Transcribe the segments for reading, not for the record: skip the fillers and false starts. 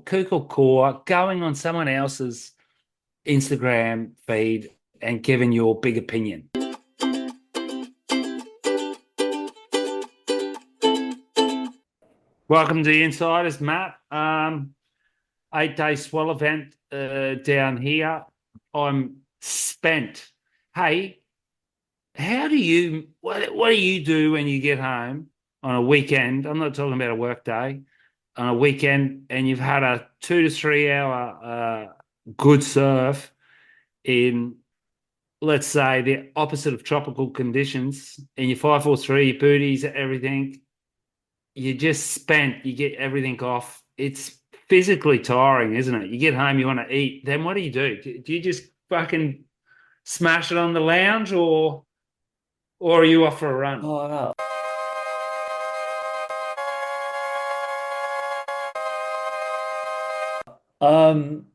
kook or core, going on someone else's Instagram feed and giving your big opinion. Welcome to the Insiders, Matt. 8-day swell event down here. I'm spent. Hey, what do you do when you get home on a weekend? I'm not talking about a work day, on a weekend, and you've had a 2 to 3 hour good surf in, let's say, the opposite of tropical conditions, and your 543, your booties, everything. You just spent, you get everything off. It's physically tiring, isn't it? You get home, you want to eat. Then what do you do? Do you just fucking smash it on the lounge, or are you off for a run? Oh, no. Um,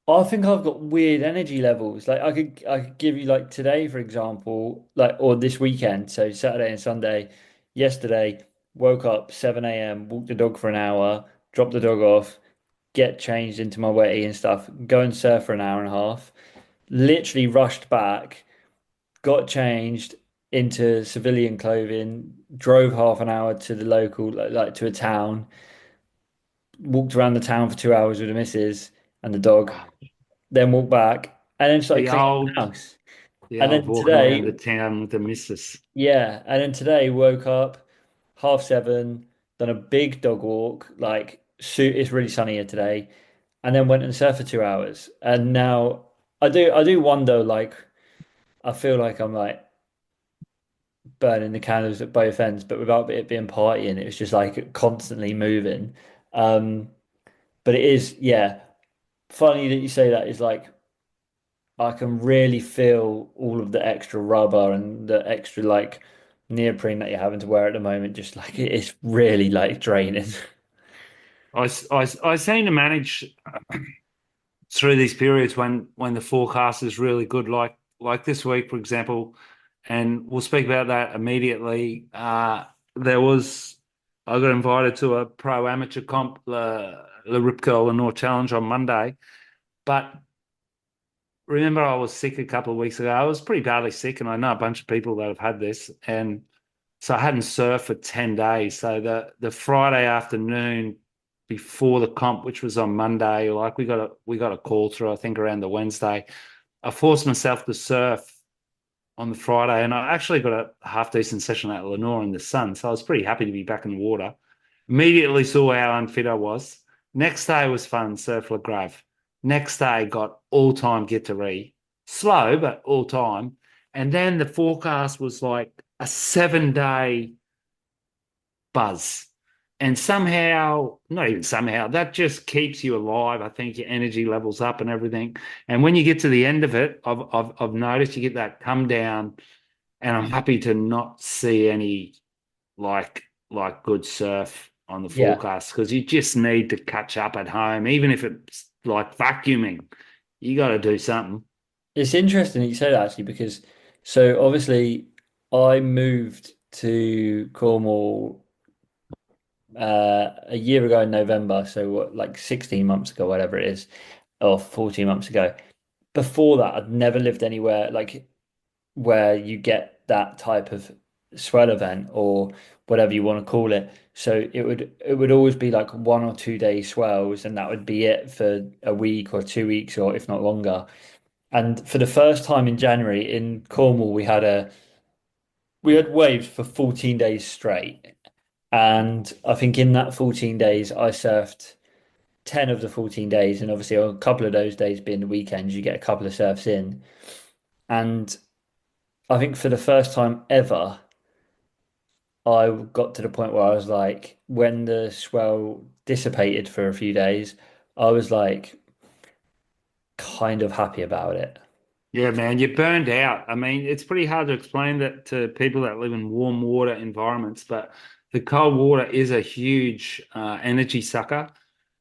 I think I've got weird energy levels. Like I could give you like today, for example, like or this weekend, so Saturday and Sunday. Yesterday, woke up 7 a.m., walked the dog for an hour, dropped the dog off, get changed into my wetty and stuff, go and surf for an hour and a half, literally rushed back, got changed into civilian clothing, drove half an hour to the local, like to a town, walked around the town for 2 hours with the missus and the dog, then walked back, and then started The cleaning up the old, house. the And old then walking around the today, town with the missus. yeah, and then today woke up 7:30, done a big dog walk, like it's really sunny here today, and then went and surfed for 2 hours. And now I do wonder, like I feel like I'm like burning the candles at both ends, but without it being partying, it was just like constantly moving. Um, but it is, yeah, funny that you say that. Is like I can really feel all of the extra rubber and the extra like neoprene that you're having to wear at the moment. Just like it's really like draining. I seem to manage through these periods when the forecast is really good, like this week, for example, and we'll speak about that immediately. There was I got invited to a pro amateur comp, the Rip Curl and North Challenge on Monday, but remember I was sick a couple of weeks ago. I was pretty badly sick, and I know a bunch of people that have had this, and so I hadn't surfed for 10 days. So the Friday afternoon before the comp, which was on Monday, like we got a call through, I think around the Wednesday. I forced myself to surf on the Friday, and I actually got a half decent session at Lenore in the sun. So I was pretty happy to be back in the water. Immediately saw how unfit I was. Next day was fun, surf Le Grave. Next day got all time get to re. Slow, but all time. And then the forecast was like a 7 day buzz. And somehow, not even somehow, that just keeps you alive. I think your energy levels up and everything. And when you get to the end of it, I've noticed you get that come down, and I'm happy to not see any like good surf on the Yeah, forecast, because you just need to catch up at home, even if it's like vacuuming. You got to do something. it's interesting that you say that actually because so obviously I moved to Cornwall a year ago in November, so what, like 16 months ago, whatever it is, or 14 months ago. Before that, I'd never lived anywhere like where you get that type of swell event or whatever you want to call it. So it would always be like 1 or 2 day swells, and that would be it for a week or 2 weeks, or if not longer. And for the first time in January in Cornwall, we had waves for 14 days straight. And I think in that 14 days, I surfed 10 of the 14 days. And obviously, on a couple of those days being the weekends, you get a couple of surfs in. And I think for the first time ever, I got to the point where I was like, when the swell dissipated for a few days, I was like kind of happy about it. Yeah, man, you're burned out. I mean, it's pretty hard to explain that to people that live in warm water environments, but the cold water is a huge energy sucker.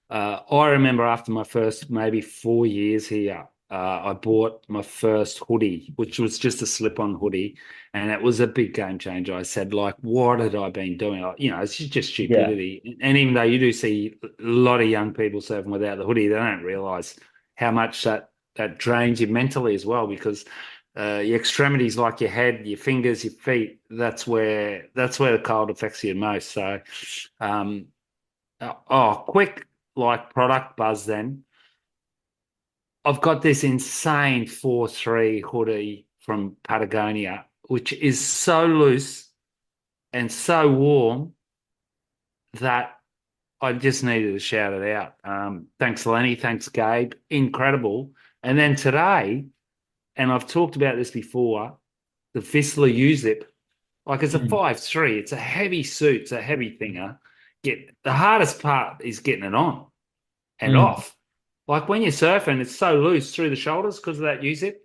I remember after my first maybe 4 years here, I bought my first hoodie, which was just a slip-on hoodie, and it was a big game changer. I said, like, what had I been doing? It's just Yeah. stupidity. And even though you do see a lot of young people surfing without the hoodie, they don't realize how much that drains you mentally as well, because your extremities, like your head, your fingers, your feet, that's where the cold affects you most. So, um, quick like product buzz then. I've got this insane 4-3 hoodie from Patagonia, which is so loose and so warm that I just needed to shout it out. Thanks, Lenny. Thanks, Gabe. Incredible. And then today, and I've talked about this before, the Vissla U-Zip, like it's a Mm. 5-3. It's a heavy suit. It's a heavy thinger. The hardest part is getting it on and Mm. off. Like when you're surfing, it's so loose through the shoulders because of that U-Zip.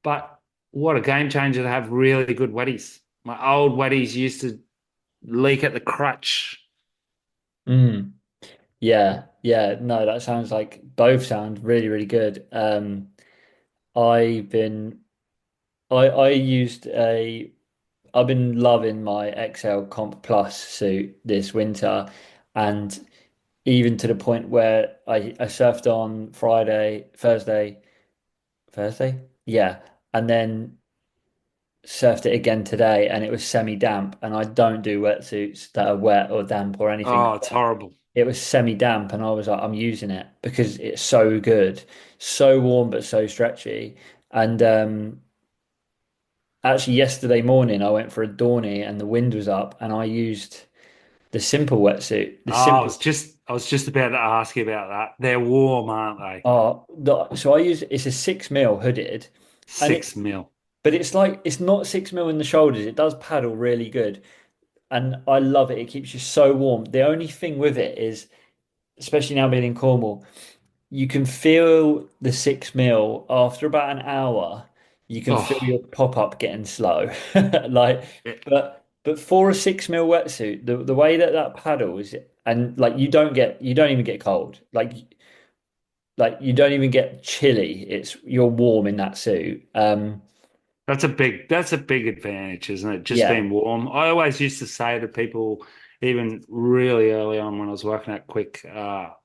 But what a game changer to have really good wetties. My old wetties used to leak at the crutch. Mm. Yeah, yeah, no, that sounds like both sound really, really good. I've been I used a I've been loving my XL Comp Plus suit this winter, and even to the point where I surfed on Thursday, yeah, and then surfed it again today, and it was semi-damp, and I don't do wetsuits that are wet or damp or anything Oh, like it's that. horrible. It was semi-damp, and I was like, I'm using it because it's so good, so warm but so stretchy. And actually, yesterday morning I went for a Dawny, and the wind was up, and I used the simple wetsuit. The Oh, I simple was just I was just about to ask you about that. They're warm, aren't they? so I use it's a 6 mil hooded, and it 6 mil. but it's like it's not 6 mil in the shoulders. It does paddle really good, and I love it. It keeps you so warm. The only thing with it is, especially now being in Cornwall, you can feel the 6 mil after about an hour. You can feel Oh, your pop up getting slow, like, it- but for a 6 mil wetsuit, the way that that paddles, and like you don't even get cold, like you don't even get chilly. It's you're warm in that suit. that's a big advantage, isn't it? Just Yeah, being warm. I always used to say to people, even really early on when I was working at Quick,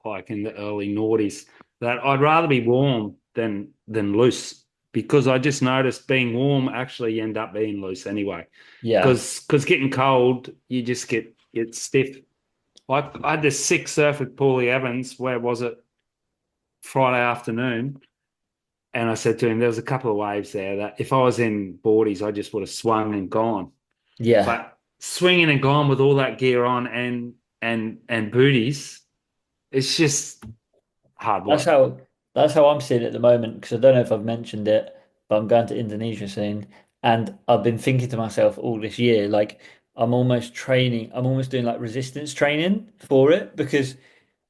like in the early noughties, that I'd rather be warm than loose because I just noticed being warm actually you end up being loose anyway. yeah, Because getting cold, you just get stiff. I had this sick surf with Paulie Evans. Where was it? Friday afternoon. And I said to him, there was a couple of waves there that if I was in boardies, I just would have swung and gone. yeah. But swinging and gone with all that gear on and booties, it's just hard That's work. how that's how I'm seeing it at the moment. Because I don't know if I've mentioned it, but I'm going to Indonesia soon, and I've been thinking to myself all this year, like I'm almost doing like resistance training for it because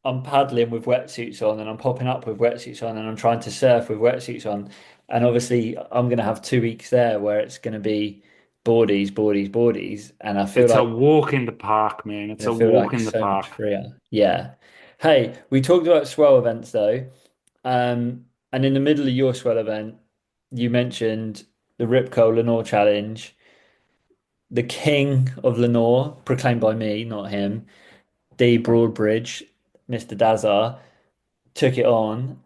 I'm paddling with wetsuits on and I'm popping up with wetsuits on and I'm trying to surf with wetsuits on. And obviously, I'm going to have 2 weeks there where it's going to be boardies, boardies, boardies. And It's a walk in the park, man. It's I a feel walk like in the so much park. freer. Yeah. Hey, we talked about swell events though. And in the middle of your swell event, you mentioned the Ripco Lenore Challenge. The king of Lenore, proclaimed by me, not him, D Broadbridge, Mr. Dazar, took it on.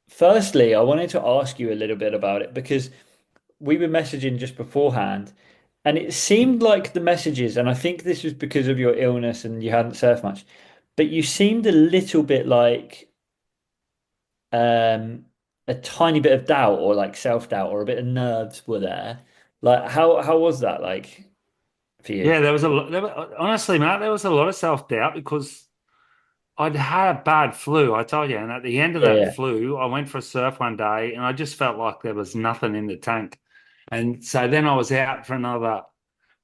Firstly, I wanted to ask you a little bit about it because we were messaging just beforehand, and it seemed like the messages, and I think this was because of your illness and you hadn't surfed much, but you seemed a little bit like um, a tiny bit of doubt or like self-doubt or a bit of nerves were there. Like how was that like for you? Yeah, there was a lot. Honestly, Matt, there was a lot of self-doubt because I'd had a bad flu, I told you. And at the end of Yeah, that yeah, flu, I went for a surf one day and I just felt like there was nothing in the tank. And so then I was out for another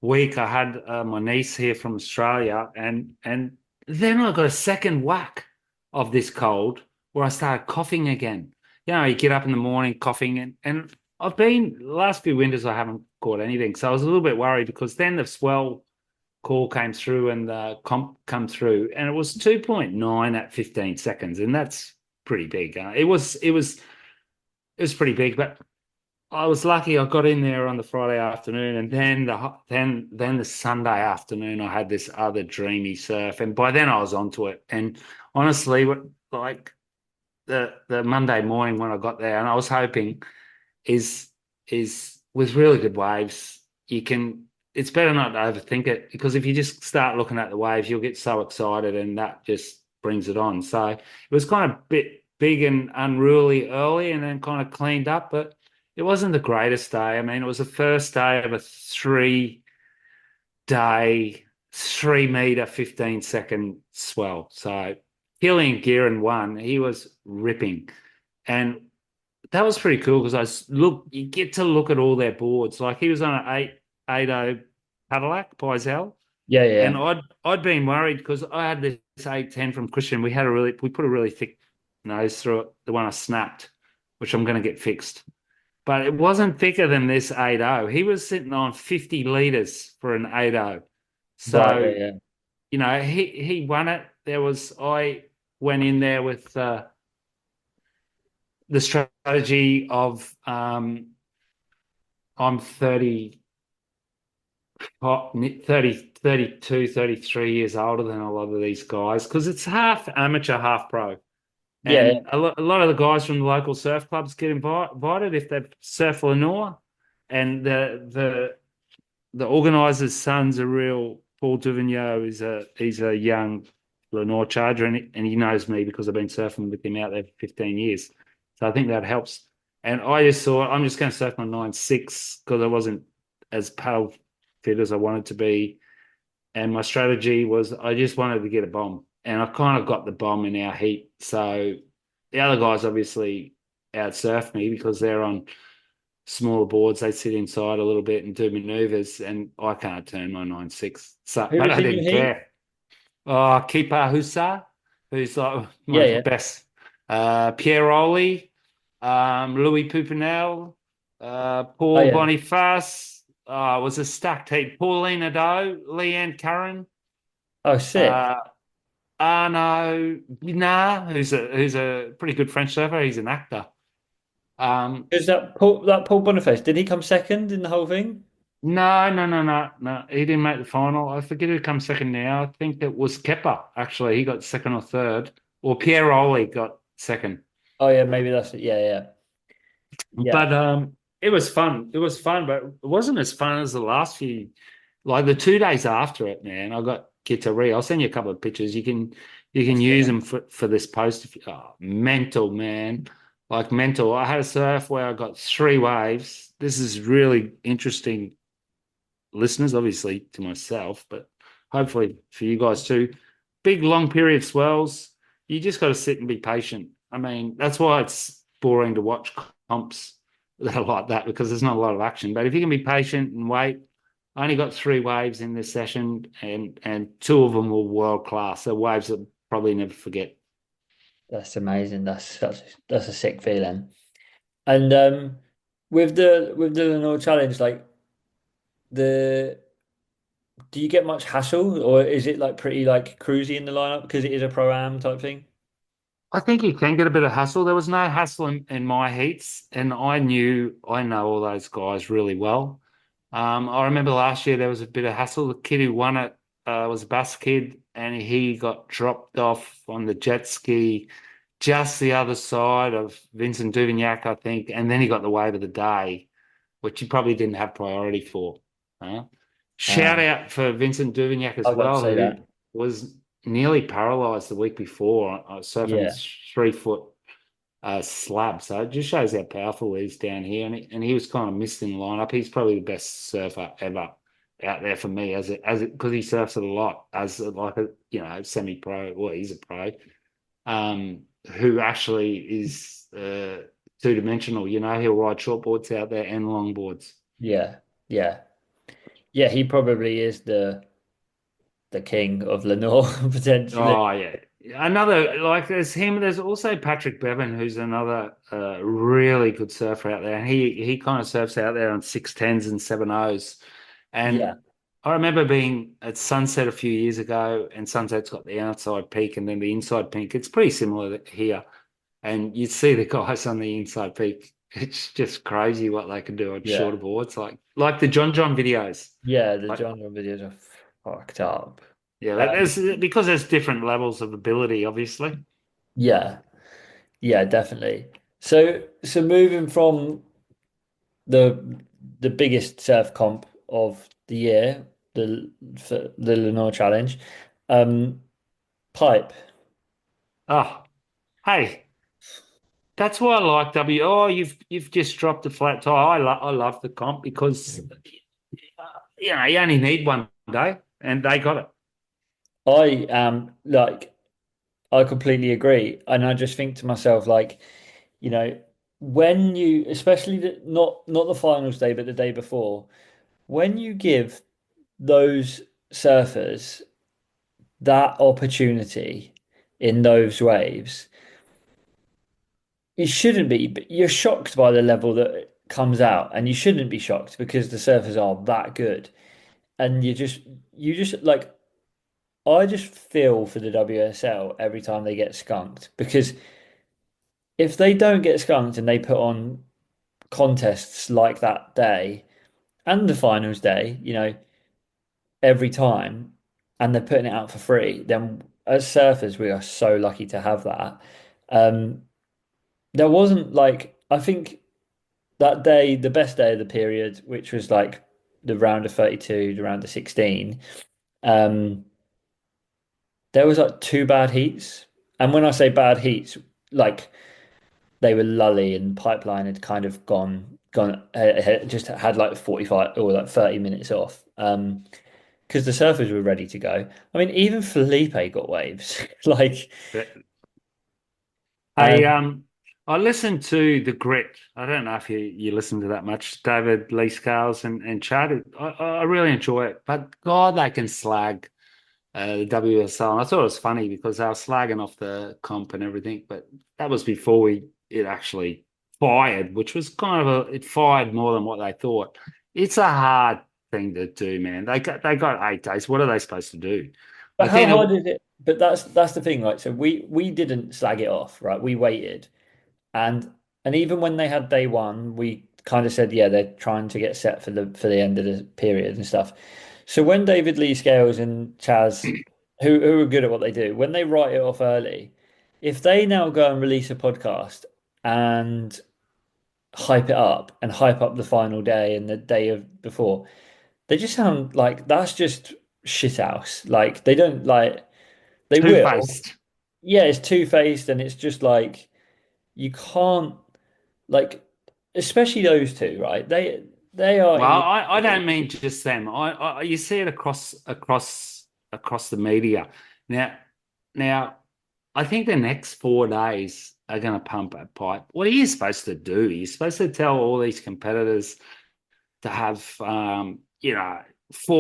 week. I had my niece here from Australia, and then I got a second whack of this cold where I started coughing again. You get up in the morning coughing, and I've been last few winters I haven't caught anything, so I was a little bit worried because then the swell call came through and the comp come through, and it was 2.9 at 15 seconds, and that's pretty big. It was it was pretty big, but I was lucky. I got in there on the Friday afternoon, and then the Sunday afternoon, I had this other dreamy surf, and by then I was onto it. And honestly, like the Monday morning when I got there, and I was hoping is with really good waves, you can. It's better not to overthink it because if you just start looking at the waves, you'll get so excited, and that just brings it on. So it was kind of bit big and unruly early, and then kind of cleaned up, but it wasn't the greatest day. I mean, it was the first day of a 3 day, 3 meter, 15-second swell. So Killian Gearin won. He was ripping. And that was pretty cool because you get to look at all their boards. Like he was on an 880 Cadillac Pizel, Yeah, yeah, and yeah. I'd been worried because I had this 810 from Christian. We put a really thick nose through it, the one I snapped, which I'm going to get fixed. But it wasn't thicker than this 8.0. He was sitting on 50 liters for an 8.0. Right, yeah, So, yeah. he won it. I went in there with the strategy of I'm 30, 30, 32, 33 years older than a lot of these guys because it's half amateur, half pro. Yeah, And a lot of the guys from the local surf clubs get invited if they surf Lenore. And the organizer's son's a real Paul Duvigneau is he's a young Lenore charger and he knows me because I've been surfing with him out there for 15 years. So I think that helps. And I just thought I'm just going to surf my 9.6 because I wasn't as pale fit as I wanted to be. And my strategy was I just wanted to get a bomb. And I kind of got the bomb in our heat. So the other guys obviously outsurfed me because they're on smaller boards. They sit inside a little bit and do maneuvers, and I can't turn my 9.6. So, who but was I in your didn't heat? care. Oh, Keeper Husa, who's like Yeah, my yeah. best. Pieroli, Louis Pupinel, Oh, Paul yeah. Boniface. Was a stacked heap. Pauline Ado, Leanne Curran, Oh, sick. uh, Arnaud Binard, who's a pretty good French surfer. He's an actor. Um, Is that Paul Boniface? Did he come second in the whole thing? No, no, no, no, no. He didn't make the final. I forget who comes second now. I think it was Kepper, actually. He got second or third. Or Pieroli got second. Oh, yeah, maybe that's it. Yeah, yeah, yeah. But it was fun. It was fun, but it wasn't as fun as the last few. Like the 2 days after it, man, I got Kitari. I'll send you a couple of pictures. You can Let's see use them. them for this post. Mental, man. Like mental. I had a surf where I got 3 waves. This is really interesting listeners, obviously to myself, but hopefully for you guys too. Big long period swells. You just got to sit and be patient. I mean, that's why it's boring to watch comps that are like that because there's not a lot of action. But if you can be patient and wait, I only got 3 waves in this session, and 2 of them were world class. They're waves that I'll probably never forget. That's amazing. That's a sick feeling. And with the Lenore Challenge, like the do you get much hassle or is it like pretty like cruisy in the lineup because it is a pro-am type thing? I think you can get a bit of hassle. There was no hassle in my heats, and I know all those guys really well. I remember last year there was a bit of hassle. The kid who won it was a bus kid, and he got dropped off on the jet ski just the other side of Vincent Duvignac, I think, and then he got the wave of the day, which he probably didn't have priority for. Huh? Shout Um, out for Vincent Duvignac I as was about to well, say who that. was nearly paralyzed the week before surfing a Yeah, 3 foot slab. So it just shows how powerful he is down here. And he was kind of missed in the lineup. He's probably the best surfer ever out there for me because he surfs it a lot as like a semi pro. Well, he's a pro. Who actually is 2 dimensional. He'll ride shortboards out there and longboards. yeah, yeah, yeah. He probably is the king of Lenore potentially. Oh yeah. Another like there's him. There's also Patrick Bevan, who's another really good surfer out there, and he kind of surfs out there on 6.10s and 7.0s. And Yeah, I remember being at Sunset a few years ago, and Sunset's got the outside peak and then the inside peak. It's pretty similar here, and you'd see the guys on the inside peak It's just crazy what they can do on shorter Yeah. boards, like the John videos. Yeah, the Like, genre videos are fucked up. yeah, Um, there's because there's different levels of ability, obviously. yeah, yeah, definitely. So moving from the the biggest surf comp of the year, for the Lenore Challenge, um, pipe. Oh, hey, that's why I like W. Oh, you've just dropped a flat tire. I love the comp because you only need one day, and they got it. I am like I completely agree, and I just think to myself like, you know, when you, especially not the finals day, but the day before, when you give those surfers that opportunity in those waves, you shouldn't be, but you're shocked by the level that it comes out, and you shouldn't be shocked because the surfers are that good. And you just like I just feel for the WSL every time they get skunked because if they don't get skunked and they put on contests like that day and the finals day, every time, and they're putting it out for free, then as surfers, we are so lucky to have that. Um, there wasn't like, I think that day, the best day of the period, which was like the round of 32, the round of 16, um, there was like two bad heats. And when I say bad heats, like they were lully and Pipeline had kind of just had like 45 or like 30 minutes off. Because the surfers were ready to go. I mean, even Felipe got waves. Like, But I um, I listened to the Grit. I don't know if you listen to that much. David Lee Scales and Chad. I really enjoy it, but God, they can slag the WSL. And I thought it was funny because they were slagging off the comp and everything, but that was before it actually fired, which was kind of it fired more than what they thought. It's a hard thing to do, man. They got 8 days. What are they supposed to do? but I how think hard is it? But that's the thing, right? So we didn't slag it off, right? We waited. And even when they had day one, we kind of said, yeah, they're trying to get set for the end of the period and stuff. So when David Lee Scales and Chaz, who are good at what they do, when they write it off early, if they now go and release a podcast and hype it up and hype up the final day and the day of before, they just sound like that's just shithouse. Like they don't like they will. two-faced. Yeah, it's two-faced and it's just like you can't like especially those two, right? They are Well, in I don't mean just them. You see it across the media now. Now, I think the next 4 days are going to pump that pipe. What are you supposed to do? You're supposed to tell all these competitors to have 4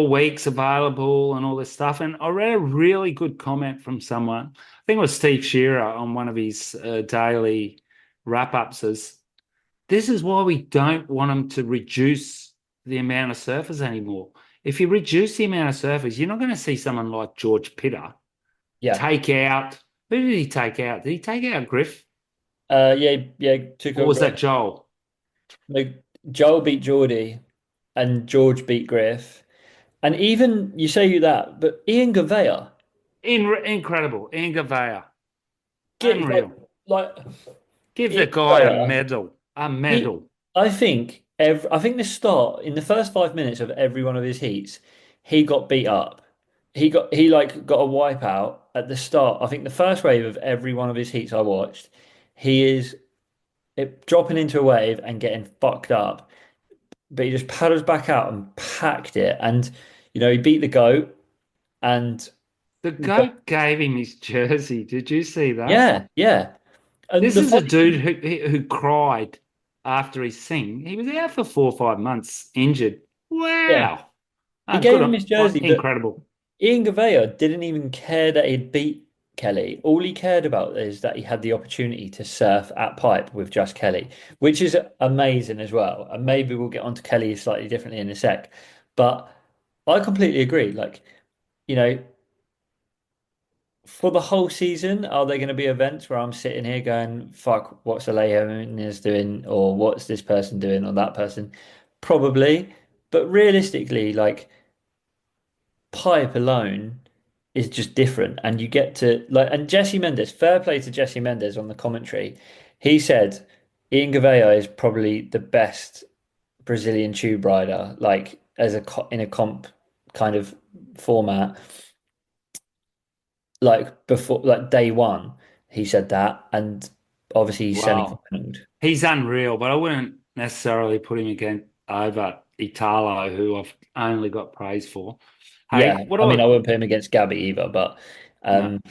weeks available and all this stuff. And I read a really good comment from someone. I think it was Steve Shearer on one of his daily wrap ups. This is why we don't want them to reduce the amount of surfers anymore. If you reduce the amount of surfers, you're not going to see someone like George Pitter yeah. take out. Who did he take out? Did he take out Griff? Yeah, took Or over was Griff. that Joel? Like Joel beat Geordie and George beat Griff. And even you say that, but Ian Gavea Incredible. Ian Gavea. get Unreal. like Give Ian the guy a Gavea, medal. A he medal. I think the start in the first 5 minutes of every one of his heats, he got beat up. He like got a wipeout at the start. I think the first wave of every one of his heats I watched, he is dropping into a wave and getting fucked up. But he just paddles back out and packed it. And he beat the goat and The GOAT gave him his jersey. Did you see that? yeah, yeah. And This the is a funny dude thing, who cried after he sing. He was out for 4 or 5 months injured. yeah, Wow. he Ah, gave good. him his jersey, but Incredible. Ian Gavea didn't even care that he'd beat Kelly. All he cared about is that he had the opportunity to surf at pipe with just Kelly, which is amazing as well. And maybe we'll get onto Kelly slightly differently in a sec. But I completely agree. Like, you know, for the whole season, are there going to be events where I'm sitting here going, fuck, what's Alejo is doing, or what's this person doing, or that person? Probably. But realistically, like pipe alone is just different. And you get to like, and Jesse Mendes, fair play to Jesse Mendes on the commentary. He said Ian Gouveia is probably the best Brazilian tube rider, like as in a comp kind of format. Like before, like day one, he said that, and obviously he's Wow. semi-finaled. He's unreal, but I wouldn't necessarily put him against over Italo, who I've only got praise for. Yeah, Hey, what I mean, I I wouldn't put him against Gabby either, but no, um,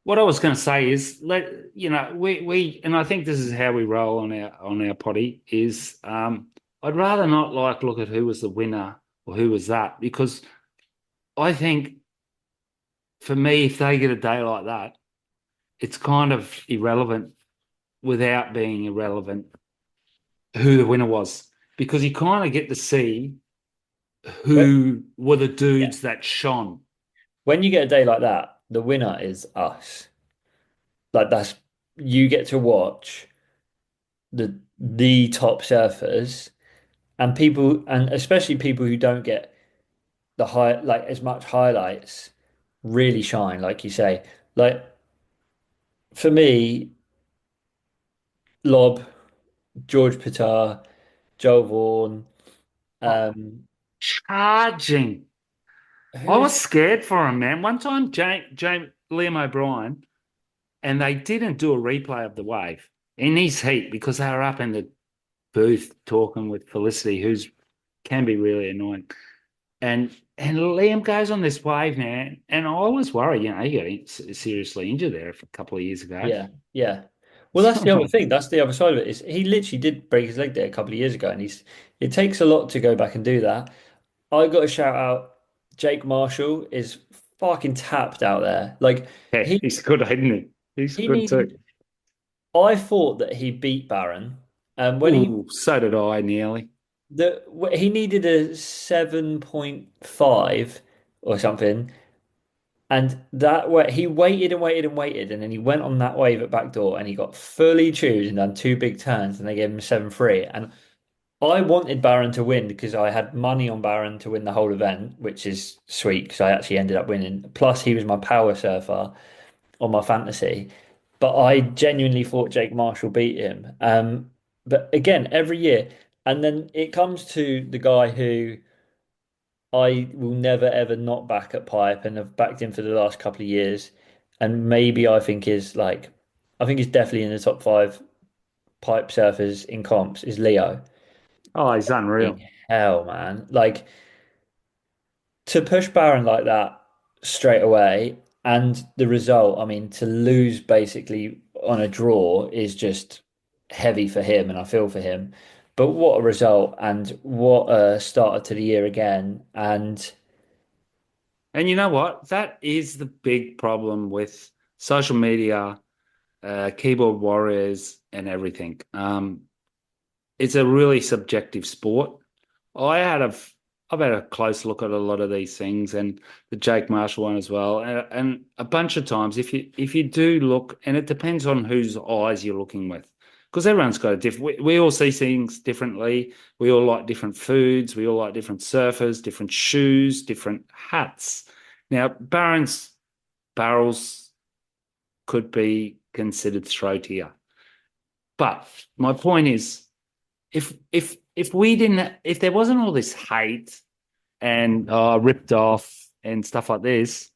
what I was going to say is let we and I think this is how we roll on our potty is I'd rather not like look at who was the winner or who was that because I think for me if they get a day like that, it's kind of irrelevant without being irrelevant who the winner was because you kind of get to see when who were the yeah, dudes that shone. when you get a day like that, the winner is us. Like that's you get to watch the top surfers and people, and especially people who don't get the high like as much highlights, really shine, like you say. Like for me, Lob, George Pitar, Joel Vaughan. Oh, Um, charging. I who's was scared for him, man. One time, Liam O'Brien, and they didn't do a replay of the wave in his heat because they were up in the booth talking with Felicity, who's can be really annoying. And Liam goes on this wave, man, and I was worried. He got seriously injured there a couple of years ago. yeah, yeah. Well, that's the other thing. That's the other side of it. Is he literally did break his leg there a couple of years ago, and he's it takes a lot to go back and do that. I got to shout out Jake Marshall is fucking tapped out there. Like Yeah, he he's good, isn't he? He's he good too. needed. I thought that he beat Barron, and when he Ooh, so did I nearly. he needed a 7.5 or something. And that way he waited and waited and waited, and then he went on that wave at backdoor and he got fully chewed and done two big turns, and they gave him 7-3. And I wanted Barron to win because I had money on Barron to win the whole event, which is sweet because I actually ended up winning. Plus, he was my power surfer on my fantasy. But I genuinely thought Jake Marshall beat him. But again, every year, and then it comes to the guy who I will never ever not back at Pipe and have backed him for the last couple of years. And maybe I think is like, I think he's definitely in the top five pipe surfers in comps is Leo. Oh, he's unreal. Hell, man. Like to push Barron like that straight away and the result, I mean, to lose basically on a draw is just heavy for him and I feel for him. But what a result and what a starter to the year again. And And you know what? That is the big problem with social media, keyboard warriors, and everything. It's a really subjective sport. I had a, I've had a close look at a lot of these things, and the Jake Marshall one as well, and a bunch of times if you do look, and it depends on whose eyes you're looking with, because everyone's got a different. We all see things differently. We all like different foods. We all like different surfers, different shoes, different hats. Now, barrels could be considered throw tier, but my point is, if we didn't, if there wasn't all this hate and ripped off and stuff like this,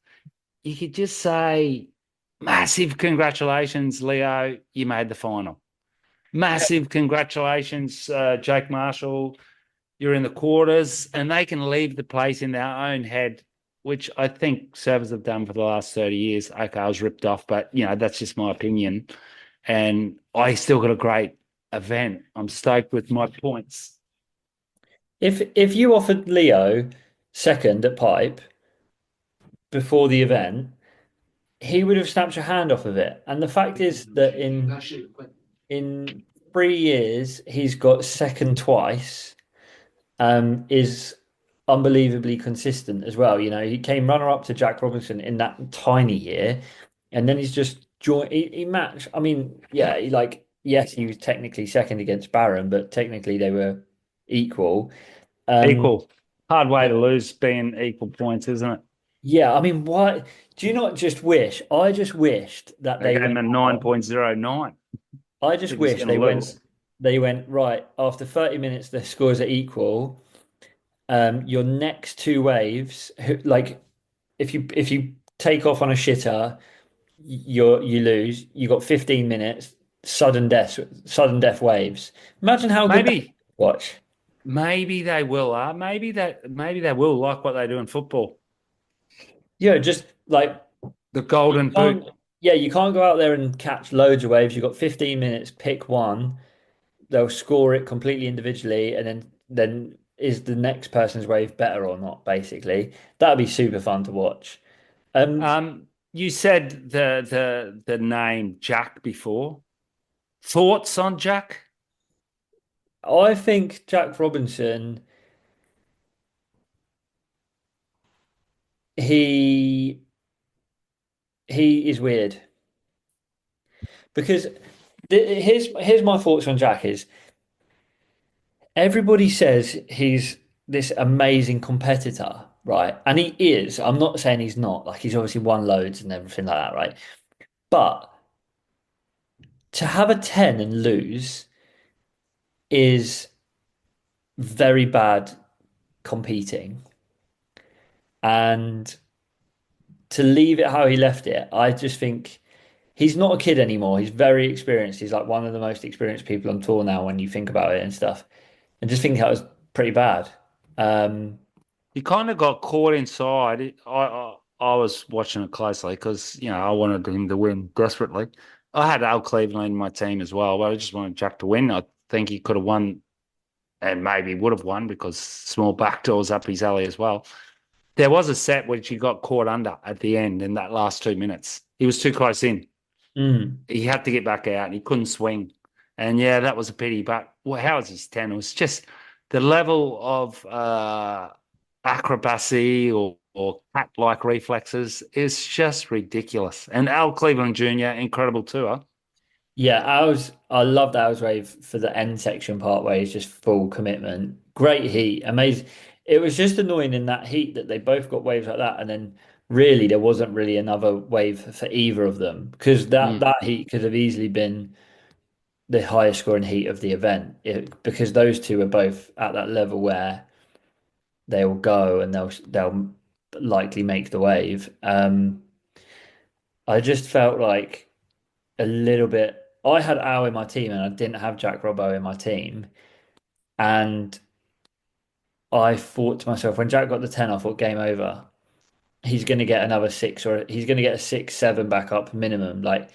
you could just say, massive congratulations, Leo, you made the final. Massive congratulations, Jake Marshall, you're in the quarters, and they can leave the place in their own head, which I think servers have done for the last 30 years. Okay, I was ripped off, but that's just my opinion. And I still got a great event. I'm stoked with my points. if you offered Leo second at pipe before the event, he would have snapped your hand off of it. And the fact is that in 3 years he's got second twice, is unbelievably consistent as well. You know, he came runner up to Jack Robinson in that tiny year. and then he's just joined. He matched. I mean, yeah, he like yes, he was technically second against Barron, but technically they were equal. Um, Equal. Hard way to but lose being equal points, isn't it? yeah, I mean, why do you not just wish? I just wished that They they gave him went a out. 9.09. I just He was wish going to lose. they went right after 30 minutes, the scores are equal. Your next two waves, like if you take off on a shitter, you lose. You got 15 minutes, sudden death waves. Imagine how good that Maybe, would watch. maybe they will. Maybe they will like what they do in football. Yeah, just like The you golden can't boot. yeah, you can't go out there and catch loads of waves. You've got 15 minutes, pick one. They'll score it completely individually, and then is the next person's wave better or not, basically. That'd be super fun to watch. Um, You said the name Jack before. Thoughts on Jack? I think Jack Robinson, he he is weird because here's my thoughts on Jack is everybody says he's this amazing competitor, right? And he is. I'm not saying he's not. Like he's obviously won loads and everything like that, right? But to have a 10 and lose is very bad competing. And to leave it how he left it, I just think he's not a kid anymore. He's very experienced. He's like one of the most experienced people on tour now when you think about it and stuff. And just think that was pretty bad. Um, He kind of got caught inside. I was watching it closely because I wanted him to win desperately. I had Al Cleveland in my team as well, but I just wanted Jack to win. I think he could have won and maybe would have won because small backdoors up his alley as well. There was a set which he got caught under at the end in that last 2 minutes. He was too close in. mm. He had to get back out and he couldn't swing. And yeah, that was a pity. But well, how was his 10? It was just the level of acrobacy or cat-like reflexes is just ridiculous. And Al Cleveland Jr., incredible too, huh? Yeah, I loved Al's wave for the end section part where he's just full commitment. Great heat, amazing. It was just annoying in that heat that they both got waves like that, and then really there wasn't really another wave for either of them because Mm. that heat could have easily been the highest scoring heat of the event because those two are both at that level where they will go and they'll likely make the wave. I just felt like a little bit. I had Al in my team and I didn't have Jack Robbo in my team. And I thought to myself, when Jack got the 10, I thought game over. He's going to get another six or he's going to get a 6, 7 back up minimum. Like,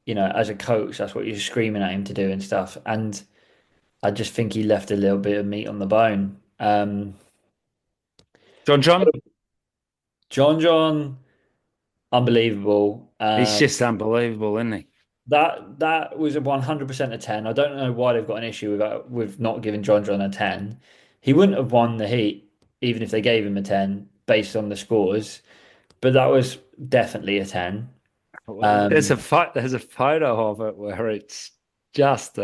as a coach, that's what you're screaming at him to do and stuff. And I just think he left a little bit of meat on the bone. John, John, unbelievable. he's just unbelievable, isn't he? That was a 100% a 10. I don't know why they've got an issue with not giving John a 10. He wouldn't have won the heat even if they gave him a 10 based on the scores, but that was definitely a 10. Um, There's a photo of it where it's just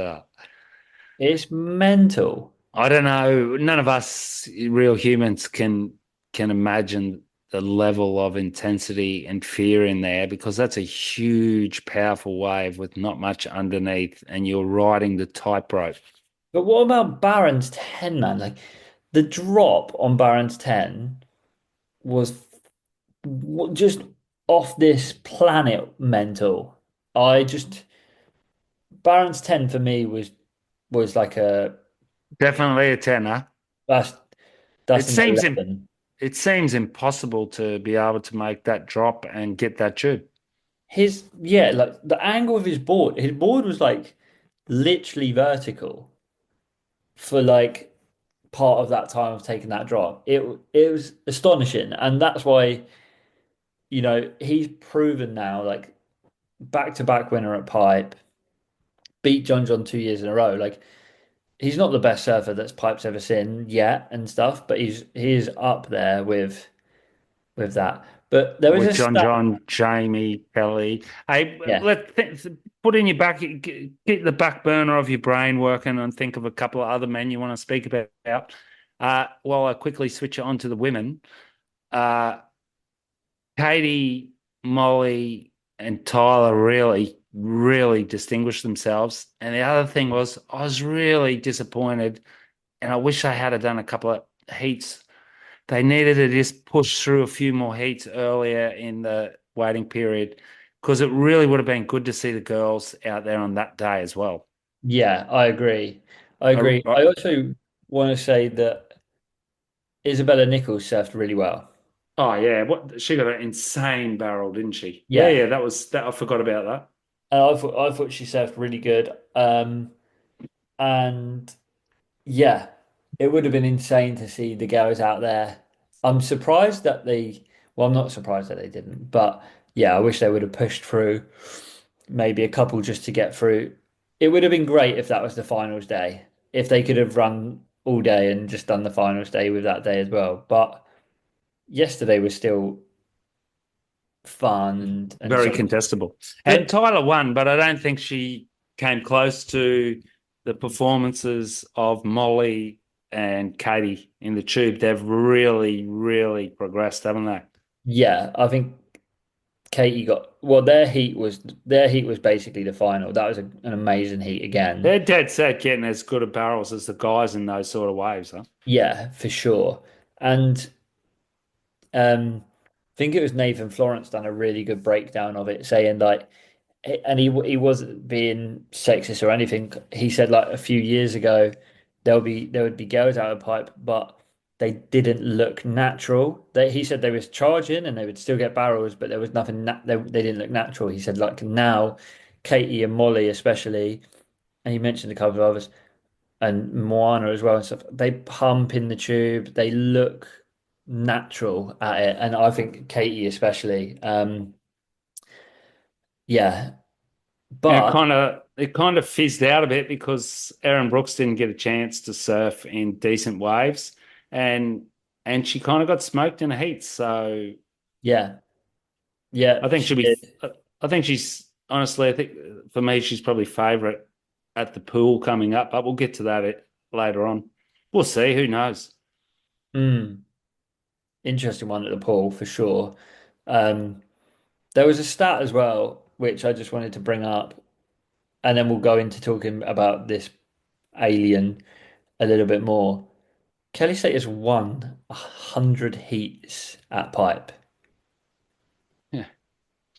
it's mental. I don't know. None of us real humans can imagine the level of intensity and fear in there because that's a huge, powerful wave with not much underneath, and you're riding the tightrope. But what about Barron's 10, man? Like the drop on Barron's 10 was just off this planet mental. I just Barron's 10 for me was like a Definitely a tenner. that's It that's an seems 11. it seems impossible to be able to make that drop and get that tube. Yeah, like the angle of his board was like literally vertical for like part of that time of taking that drop. It was astonishing, and that's why he's proven now like back to back winner at Pipe, beat John 2 years in a row. Like he's not the best surfer that's Pipe's ever seen yet and stuff, but he is up there with that. But there was with a stat. John, Jamie, Kelly. Hey, Yeah, put in your back, get the back burner of your brain working and think of a couple of other men you want to speak about. While I quickly switch it on to the women, uh, Katie, Molly, and Tyler really, really distinguished themselves. And the other thing was, I was really disappointed, and I wish I had done a couple of heats. They needed to just push through a few more heats earlier in the waiting period because it really would have been good to see the girls out there on that day as well. yeah, I agree. I I, agree. I, I also want to say that Isabella Nichols surfed really well. oh yeah, what she got an insane barrel, didn't she? Yeah, Yeah, yeah, that was that. I forgot about that. and I thought she surfed really good. And yeah, it would have been insane to see the girls out there. I'm surprised that they, well, I'm not surprised that they didn't, but yeah, I wish they would have pushed through maybe a couple just to get through. It would have been great if that was the finals day, if they could have run all day and just done the finals day with that day as well. But yesterday was still fun and Very so contestable. And good. Tyler won, but I don't think she came close to the performances of Molly and Katie in the tube. They've really, really progressed, haven't they? Yeah, I think Katie got, well, their heat was basically the final. That was an amazing heat again. They're dead set getting as good at barrels as the guys in those sort of waves, huh? Yeah, for sure. And I think it was Nathan Florence done a really good breakdown of it, saying like, and he wasn't being sexist or anything. He said like a few years ago there would be girls out of pipe, but they didn't look natural. He said they was charging and they would still get barrels, but there was nothing. They didn't look natural. He said like now, Katie and Molly especially, and he mentioned a couple of others and Moana as well and stuff. They pump in the tube. They look natural at it, and I think Katie especially. Yeah, And but it kind of fizzed out a bit because Erin Brooks didn't get a chance to surf in decent waves, and and she kind of got smoked in the heat. So yeah, yeah, I think she she'll be. did. I think she's honestly. I think for me, she's probably favourite at the pool coming up, but we'll get to that later on. We'll see. Who knows? Mm, interesting one at the pool for sure. Um, there was a stat as well, which I just wanted to bring up, and then we'll go into talking about this alien a little bit more. Kelly Slater has won 100 heats at pipe. Yeah,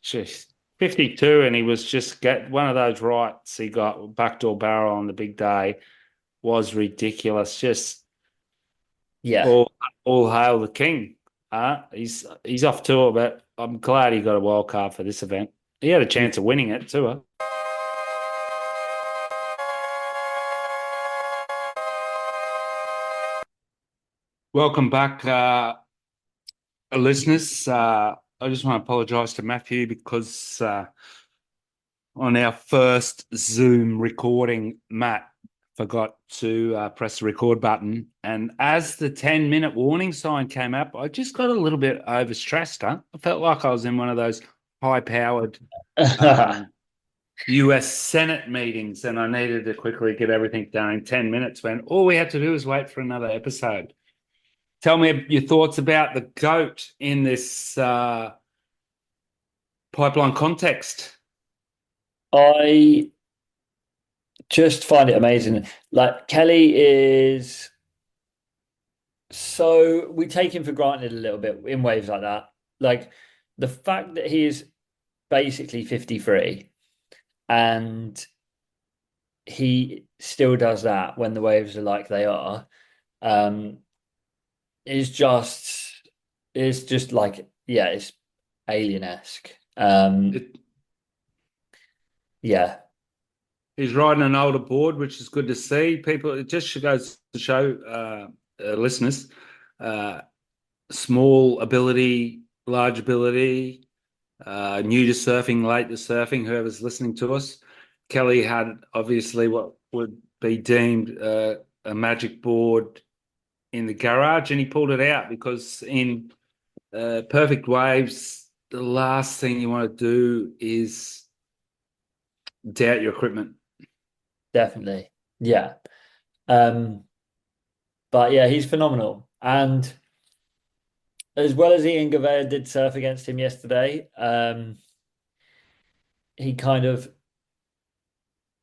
jeez. 52, and he was just get one of those rights he got backdoor barrel on the big day was ridiculous. Just Yeah. all all hail the king. He's off tour, but I'm glad he got a wild card for this event. He had a chance of winning it too. Huh? Welcome back, listeners. I just want to apologise to Matthew because on our first Zoom recording, Matt forgot to press the record button. And as the 10-minute warning sign came up, I just got a little bit overstressed. Huh? I felt like I was in one of those high-powered US Senate meetings and I needed to quickly get everything done in 10 minutes when all we had to do was wait for another episode. Tell me your thoughts about the GOAT in this pipeline context. I just find it amazing. Like Kelly is so we take him for granted a little bit in waves like that. Like the fact that he is basically 53 and he still does that when the waves are like they are, um, is just like yeah, it's alien-esque. It, Yeah, he's riding an older board, which is good to see. People, it just goes to show listeners uh, small ability, large ability, new to surfing, late to surfing, whoever's listening to us. Kelly had obviously what would be deemed a magic board in the garage and he pulled it out because in Perfect waves. The last thing you want to do is doubt your equipment. Definitely. Yeah. Um, but yeah, he's phenomenal. And as well as Ian Gouveia did surf against him yesterday, he kind of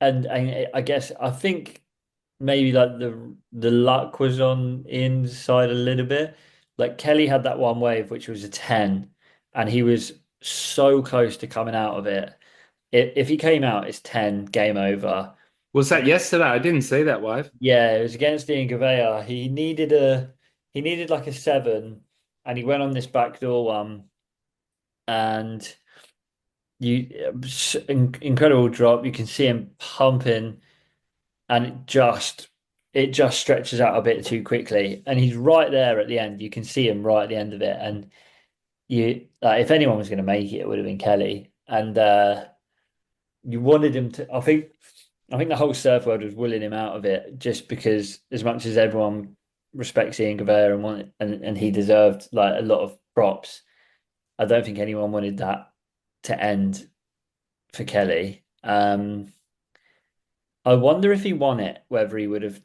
and I guess I think maybe like the luck was on Ian's side a little bit. Like Kelly had that one wave which was a 10 and he was so close to coming out of it. If he came out, it's 10, game over. Was And that yesterday? I didn't see that wave. yeah, it was against Ian Gouveia. He needed like a 7 and he went on this backdoor one and incredible drop. You can see him pumping and it just stretches out a bit too quickly. And he's right there at the end. You can see him right at the end of it. And you if anyone was going to make it, it would have been Kelly. And you wanted him to. I think the whole surf world was willing him out of it just because, as much as everyone respects Ian Gouveia and he deserved like a lot of props, I don't think anyone wanted that to end for Kelly. I wonder if he won it, whether he would have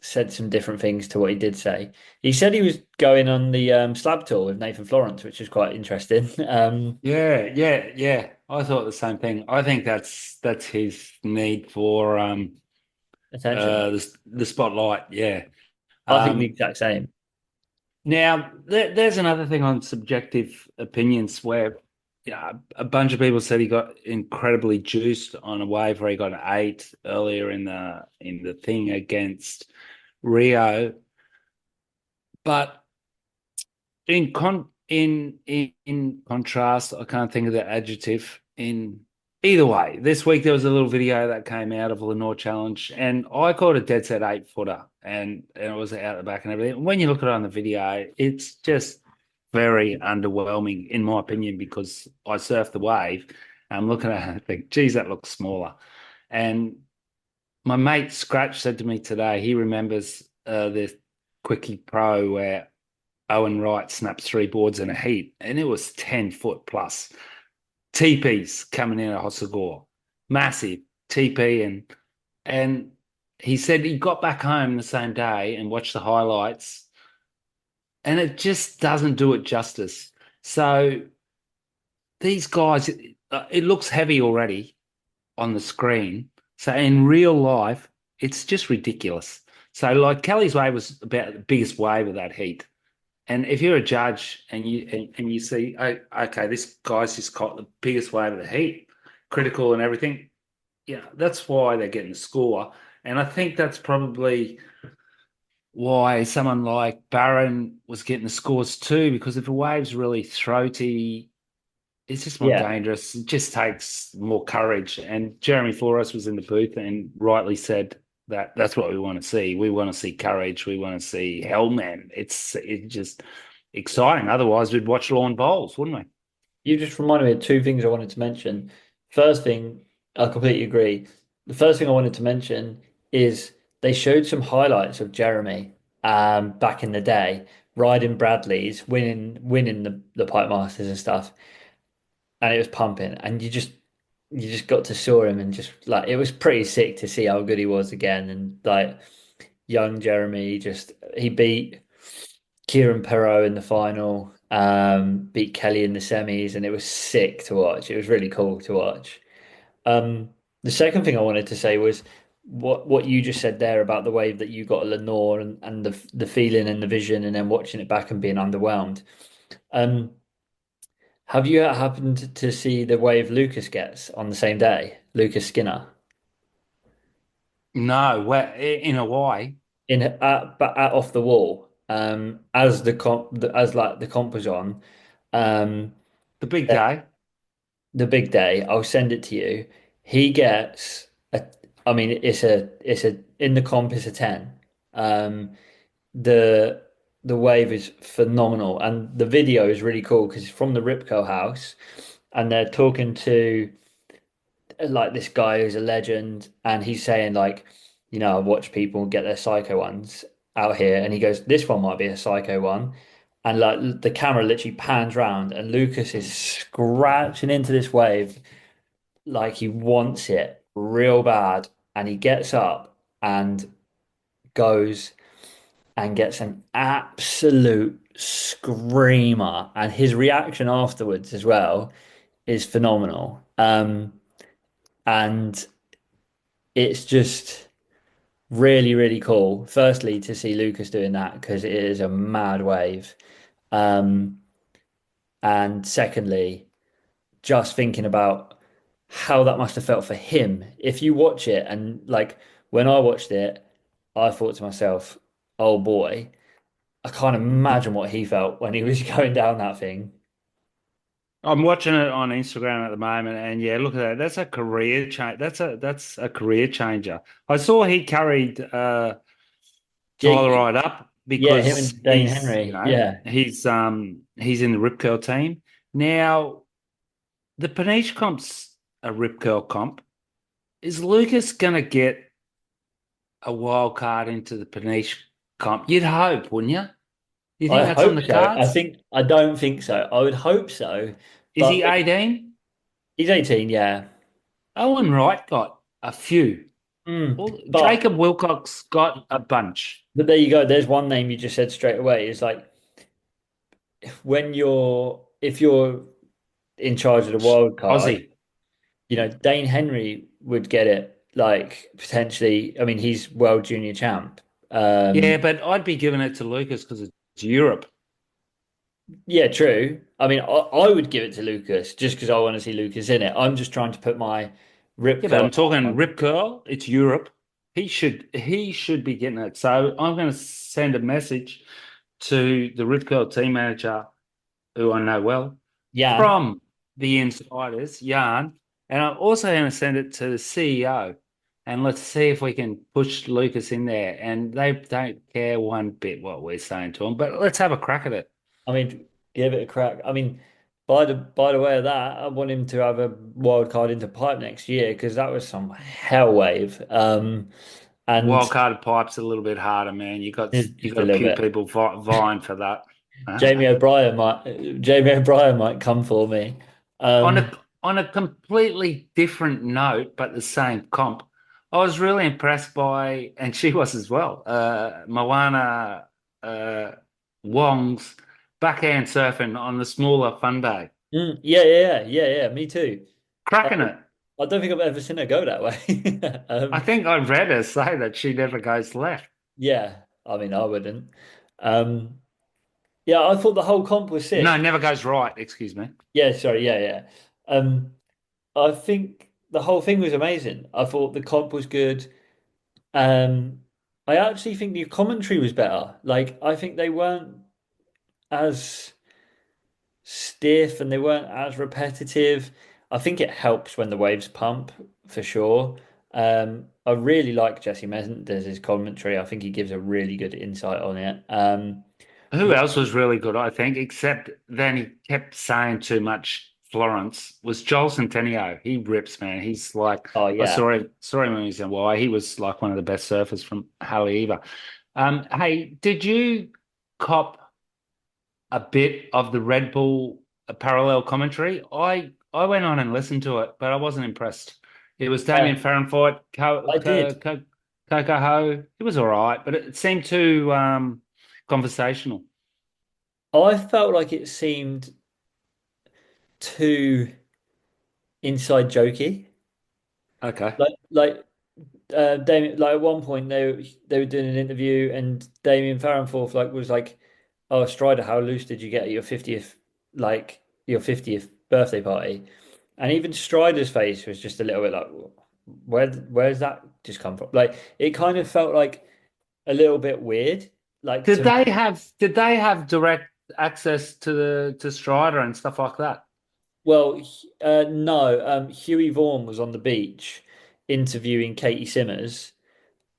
said some different things to what he did say. He said he was going on the slab tour with Nathan Florence, which is quite interesting. Yeah, yeah, yeah. I thought the same thing. I think that's his need for Attention. the spotlight. Yeah. I think the Um, exact same. Now there's another thing on subjective opinions where yeah, a bunch of people said he got incredibly juiced on a wave where he got an 8 earlier in the thing against Rio, but in contrast, I can't think of the adjective. In either way, this week there was a little video that came out of Lenore Challenge, and I called it dead set 8 footer, and it was out the back and everything. When you look at it on the video, it's just very underwhelming, in my opinion, because I surf the wave. And I'm looking at it and think, geez, that looks smaller. And my mate Scratch said to me today, he remembers the Quickie Pro where Owen Wright snapped 3 boards in a heat, and it was 10 foot plus. TPs coming in at Hossagore, massive TP, and he said he got back home the same day and watched the highlights, and it just doesn't do it justice. So these guys, it looks heavy already on the screen. So in real life, it's just ridiculous. So like Kelly's wave was about the biggest wave of that heat. And if you're a judge and you see, oh, okay, this guy's just caught the biggest wave of the heat, critical and everything, yeah, that's why they're getting the score. And I think that's probably why someone like Darren was getting the scores too, because if a wave's really throaty, it's just more Yeah, dangerous. It just takes more courage. And Jeremy Flores was in the booth and rightly said that that's what we want to see. We want to see courage. We want to see hellman. It's just exciting. Otherwise, we'd watch lawn bowls, wouldn't we? you just reminded me of two things I wanted to mention. First thing, I completely agree. The first thing I wanted to mention is they showed some highlights of Jeremy back in the day, riding Bradley's, winning the Pipe Masters and stuff, and it was pumping. And you just got to saw him and just like it was pretty sick to see how good he was again. And like young Jeremy, just he beat Kieran Perot in the final, beat Kelly in the semis, and it was sick to watch. It was really cool to watch. The second thing I wanted to say was what you just said there about the wave that you got at Lenore and the feeling and the vision, and then watching it back and being underwhelmed. Um, have you happened to see the wave Lucas gets on the same day, Lukas Skinner? No, where in Hawaii, Off the wall as as like the comp was on um the big day. the big day. I'll send it to you. He gets a, I mean it's a in the comp it's a 10. um the the wave is phenomenal and the video is really cool because it's from the Ripco house and they're talking to like this guy who's a legend, and he's saying like, you know, I watch people get their psycho ones out here, and he goes, this one might be a psycho one, and like the camera literally pans round, and Lucas is scratching into this wave like he wants it real bad, and he gets up and goes and gets an absolute screamer, and his reaction afterwards as well is phenomenal. And it's just really, really cool. Firstly, to see Lucas doing that because it is a mad wave. Um, and secondly, just thinking about how that must have felt for him. If you watch it and like when I watched it, I thought to myself, oh boy, I can't imagine what he felt when he was going down that thing. I'm watching it on Instagram at the moment, and yeah, look at that. That's a career change. That's a career changer. I saw he carried Tyler Yeah, right up yeah, him because and Dane he's Henry. Yeah. he's in the Rip Curl team. Now the Paniche comp's a Rip Curl comp. Is Lucas gonna get a wild card into the Paniche comp? You'd hope, wouldn't you? You think I that's on hope the so. cards? I don't think so. I would hope so, Is but he 18? he's 18, yeah. Owen Wright got a few. Well, But Jacob Wilcox got a bunch. there you go. There's one name you just said straight away. It's like when if you're in charge of the wild card, Aussie. Dane Henry would get it like potentially. I mean, he's world junior champ. Yeah, Um, but I'd be giving it to Lucas because it's Europe. yeah, true. I mean, I would give it to Lucas just because I want to see Lucas in it. I'm just trying to put my Rip Yeah, but Curl I'm talking on. Rip Curl. It's Europe. He should be getting it. So I'm going to send a message to the Rip Curl team manager, who I know well, Jan. from the Insiders, Jan, and I'm also going to send it to the CEO, and let's see if we can push Lucas in there. And they don't care one bit what we're saying to them, but let's have a crack at it. I mean, give it a crack. I mean, by the way of that, I want him to have a wild card into pipe next year because that was some hell wave. And Wildcard pipe's a little bit harder, man. it's You just got a a little few bit. people vying for that. Jamie O'Brien might come for me. On Um, a completely different note, but the same comp, I was really impressed by, and she was as well, Moana uh, Wong's backhand surfing on the smaller fun day. yeah. Me too. I, Cracking it. I don't think I've ever seen her go that way. I think I read her say that she never goes left. Yeah, I mean, I wouldn't. Um, yeah, I thought the whole comp was No, sick. never goes right, excuse me. Yeah, sorry, yeah. Um, I think the whole thing was amazing. I thought the comp was good. Um, I actually think the commentary was better. Like, I think they weren't as stiff and they weren't as repetitive. I think it helps when the waves pump for sure. I really like Jesse Messenger's commentary. I think he gives a really good insight on it. Who else was really good, I think, except then he kept saying too much Florence, was Joel Centennial. He rips, man. He's like, Oh I yeah. saw him when he was in Hawaii. He was like one of the best surfers from Haleiwa. Hey, did you cop a bit of the Red Bull parallel commentary? I went on and listened to it, but I wasn't impressed. It was Damien Yeah, Farrenfoot, I did. Coco Ho. It was all right, but it seemed too conversational. I felt like it seemed too inside jokey. Okay. Damien, like at one point they were doing an interview and Damien Farrenforth was like, "Oh, Strider, how loose did you get at your 50th your 50th birthday party?" And even Strider's face was just a little bit like, where's that just come from? Like it kind of felt like a little bit weird. Like to Did they have direct access to the to Strider and stuff like that? Well, no, Huey Vaughan was on the beach interviewing Katie Simmers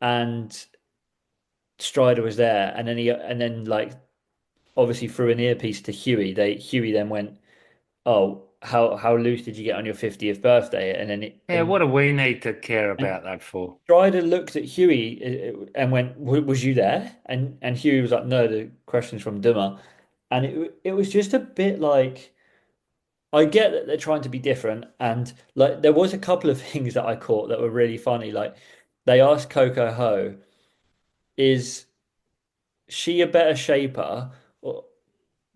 and Strider was there, and then like obviously through an earpiece to Huey then went, "Oh, how loose did you get on your 50th birthday?" Yeah, what do we need to care about that for? Strider looked at Huey and went, Was you there?" And Huey was like, "No, the question's from Dimmer." and it was just a bit like I get that they're trying to be different, and like there was a couple of things that I caught that were really funny. Like they asked Coco Ho, is she a better shaper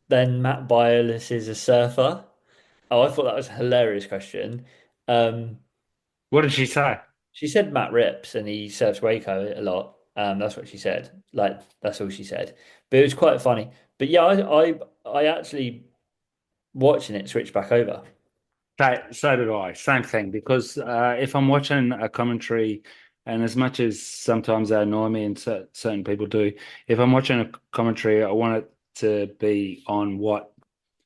than Matt Byerless is a surfer? Oh, I thought that was a hilarious question. Um, What did she say? she said Matt rips and he surfs Waco a lot. That's what she said. Like that's all she said. But it was quite funny. But yeah, I actually watching it switch back over. So did I. Same thing. Because if I'm watching a commentary, and as much as sometimes they annoy me, and certain people do, if I'm watching a commentary, I want it to be on what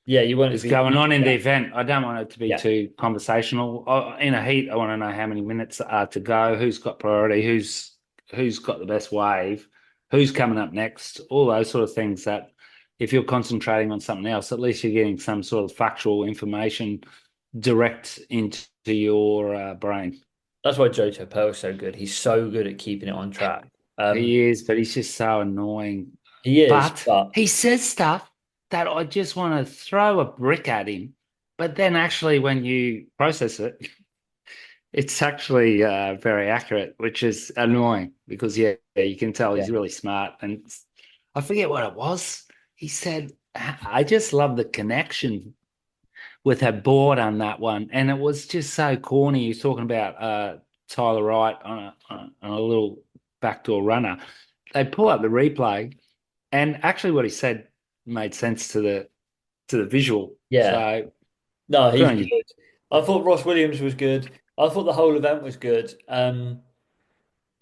Yeah, you want it to is be going on in yeah, the event. I don't want it to be yeah. too conversational. In a heat, I want to know how many minutes are to go, who's got priority, who's got the best wave, who's coming up next, all those sort of things that if you're concentrating on something else, at least you're getting some sort of factual information direct into your brain. That's why Joe Topel is so good. He's so good at keeping it on track. He is, but he's just so annoying. He is, But but he says stuff that I just want to throw a brick at him. But then actually, when you process it, it's actually very accurate, which is annoying because, yeah, you can tell yeah, he's really smart. And I forget what it was. He said, I just love the connection with her board on that one. And it was just so corny. He was talking about Tyler Wright on a little backdoor runner. They pull up the replay, and actually what he said made sense to the visual. yeah. So No, good he's on good. you. I thought Ross Williams was good. I thought the whole event was good.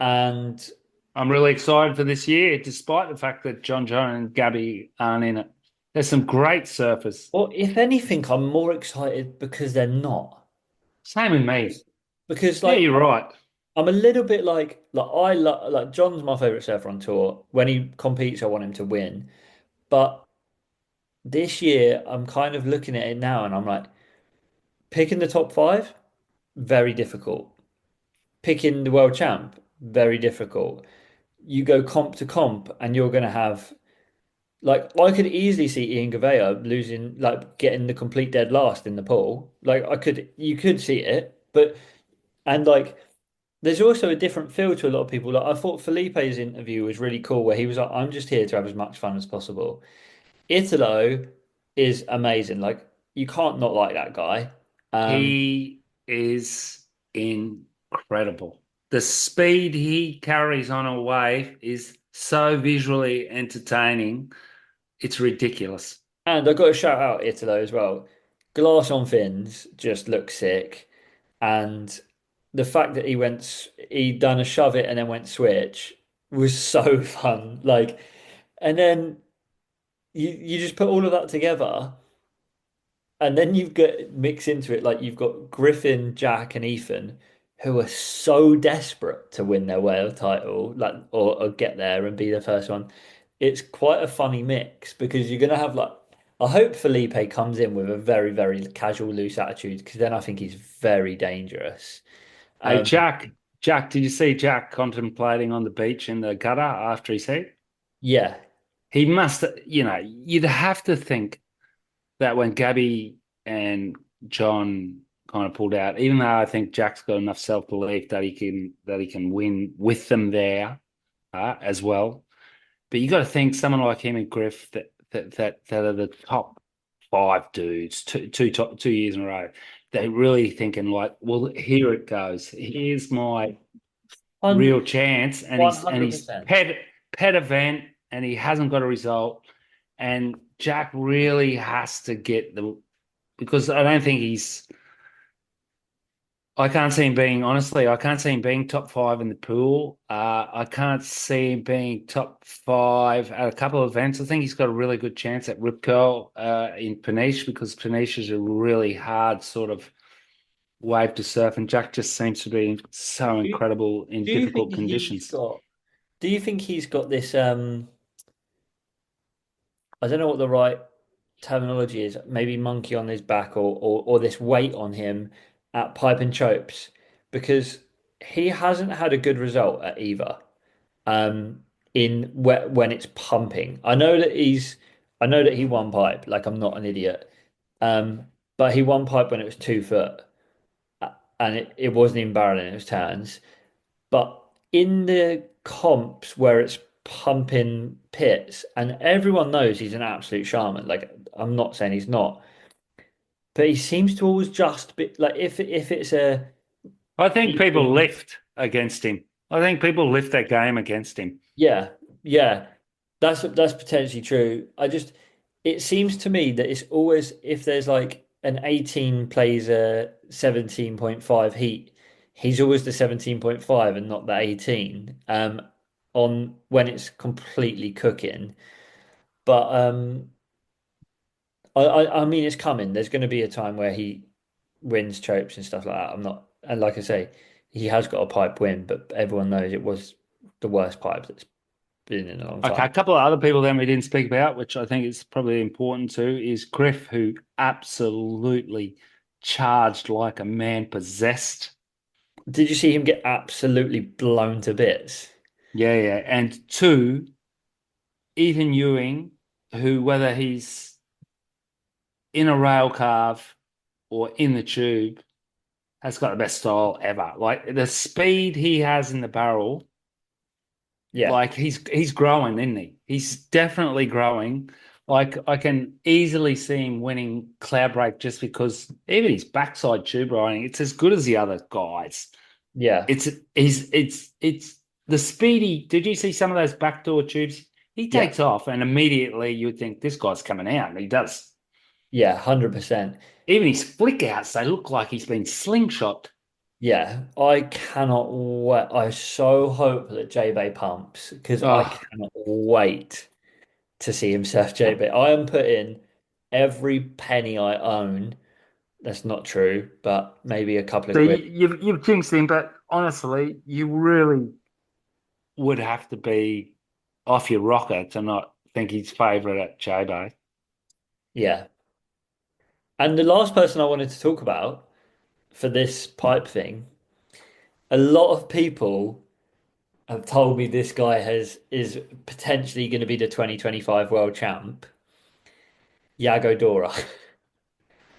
And I'm really excited for this year, despite the fact that John and Gabby aren't in it. There's some great surfers. well, if anything, I'm more excited because they're not. Same with me. Because Yeah, like you're right. I'm a little bit like I like John's my favorite surfer on tour. When he competes, I want him to win. But this year, I'm kind of looking at it now, and I'm like picking the top five, very difficult. Picking the world champ, very difficult. You go comp to comp, and you're going to have like I could easily see Ian Gavea losing, like getting the complete dead last in the pool. Like you could see it, but and like there's also a different feel to a lot of people. Like I thought Felipe's interview was really cool, where he was like, "I'm just here to have as much fun as possible." Italo is amazing. Like you can't not like that guy. Um, He is incredible. The speed he carries on a wave is so visually entertaining. It's ridiculous. and I got to shout out Italo as well. Glass on fins just looks sick, and the fact that he done a shove it and then went switch was so fun. Like, and then you just put all of that together, and then you've got mix into it like you've got Griffin, Jack, and Ethan, who are so desperate to win their whale title, like or get there and be the first one. It's quite a funny mix because you're gonna have like I hope Felipe comes in with a very, very casual, loose attitude because then I think he's very dangerous. Hey, Um, Jack, did you see Jack contemplating on the beach in the gutter after his heat? yeah, He must, you'd have to think that when Gabby and John kind of pulled out, even though I think Jack's got enough self-belief that he can win with them there as well. But you got to think someone like him and Griff that are the top five dudes, top 2 years in a row. They're really thinking like, well, here it goes. Here's my real chance, and he's 100%. pet event, and he hasn't got a result. And Jack really has to get the because I don't think he's. I can't see him being honestly. I can't see him being top five in the pool. I can't see him being top five at a couple of events. I think he's got a really good chance at Rip Curl in Peniche because Peniche is a really hard sort of wave to surf, and Jack just seems to be so Do you, incredible in do you think difficult he's conditions. got? Do you think he's got this? I don't know what the right terminology is. Maybe monkey on his back, or this weight on him at pipe and chopes, because he hasn't had a good result at either. Um, in when it's pumping, I know that he's. I know that he won pipe, like I'm not an idiot. But he won pipe when it was 2 foot, and it wasn't even barreling, it was turns. But in the comps where it's pumping pits, and everyone knows he's an absolute shaman. Like I'm not saying he's not, but he seems to always just be like if it's a I think people even lift against him. I think people lift their game against him. yeah, yeah, that's potentially true. It seems to me that it's always if there's like an 18 plays a 17.5 heat, he's always the 17.5 and not the 18. On when it's completely cooking. But I mean it's coming. There's going to be a time where he wins chokes and stuff like that. I'm not, and like I say, he has got a pipe win, but everyone knows it was the worst pipe that's been in a long Okay, time. a couple of other people then we didn't speak about, which I think is probably important too, is Griff, who absolutely charged like a man possessed. Did you see him get absolutely blown to bits? Yeah, yeah. And two, Ethan Ewing, who whether he's in a rail carve or in the tube, has got the best style ever. Like the speed he has in the barrel, Yeah, like he's growing, isn't he? He's definitely growing. Like I can easily see him winning Cloudbreak just because even his backside tube riding, it's as good as the other guys. yeah, It's it's the speedy. Did you see some of those backdoor tubes? He yeah, takes off and immediately you would think this guy's coming out, and he does. yeah, 100%. Even his flick outs, they look like he's been slingshot. Yeah, I cannot wait. I so hope that J-Bay pumps because I Oh, cannot wait to see him surf J-Bay. I am putting every penny I own. That's not true, but maybe a couple of so quid. you've jinxed him, but honestly, you really would have to be off your rocker to not think he's favourite at J-Bay. Yeah. And the last person I wanted to talk about for this pipe thing, a lot of people have told me this guy has is potentially going to be the 2025 world champ, Yago Dora.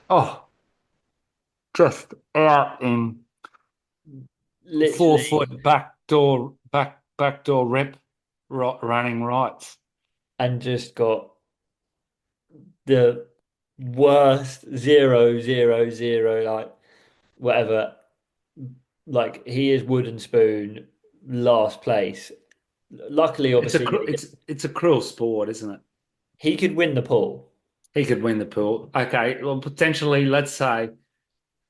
Oh, just out in Literally, 4 foot backdoor rep running rights. and just got the worst 0, 0, 0, like whatever. Like he is wooden spoon, last place. Luckily, obviously, It's a cruel sport, isn't it? he could win the pool. He could win the pool. Okay, well, potentially, let's say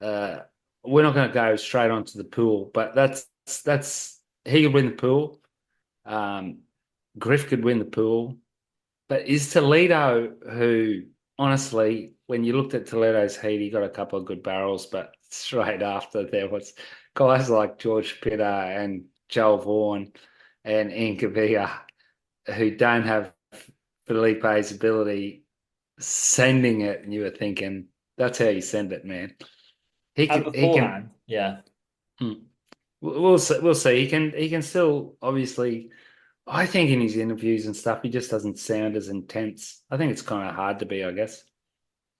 uh, we're not going to go straight onto the pool, but that's he could win the pool. Um, Griff could win the pool. But is Toledo, who honestly, when you looked at Toledo's heat, he got a couple of good barrels, but straight after there was guys like George Pitter and Joel Vaughan and Ian Cavilla who don't have Felipe's ability sending it, and you were thinking, that's how you send it, man. And He can beforehand, yeah. hmm, we'll see, we'll see. He can still obviously I think in his interviews and stuff, he just doesn't sound as intense. I think it's kind of hard to be, I guess.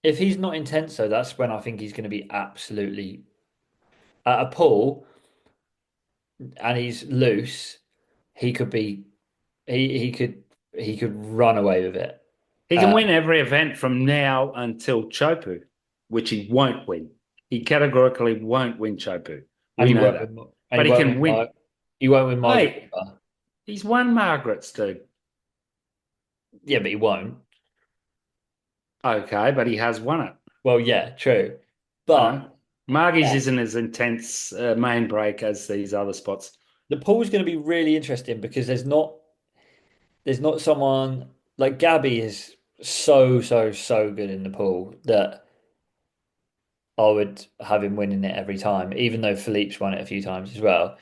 If he's not intense though, that's when I think he's going to be absolutely at a pool and he's loose. He could be he could run away with it. He can Uh, win every event from now until Chopu, which he won't win. He categorically won't win Chopu. and We know that. But he he won't can win win. he won't win Margaret Hey, River. he's won Margaret's, dude. Yeah, but he won't. Okay, but he has won it. Well, yeah, true. You But know, Margie's yeah, isn't as intense main break as these other spots. the pool is going to be really interesting because there's not someone like Gabby is so good in the pool that I would have him winning it every time, even though Philippe's won it a few times as well.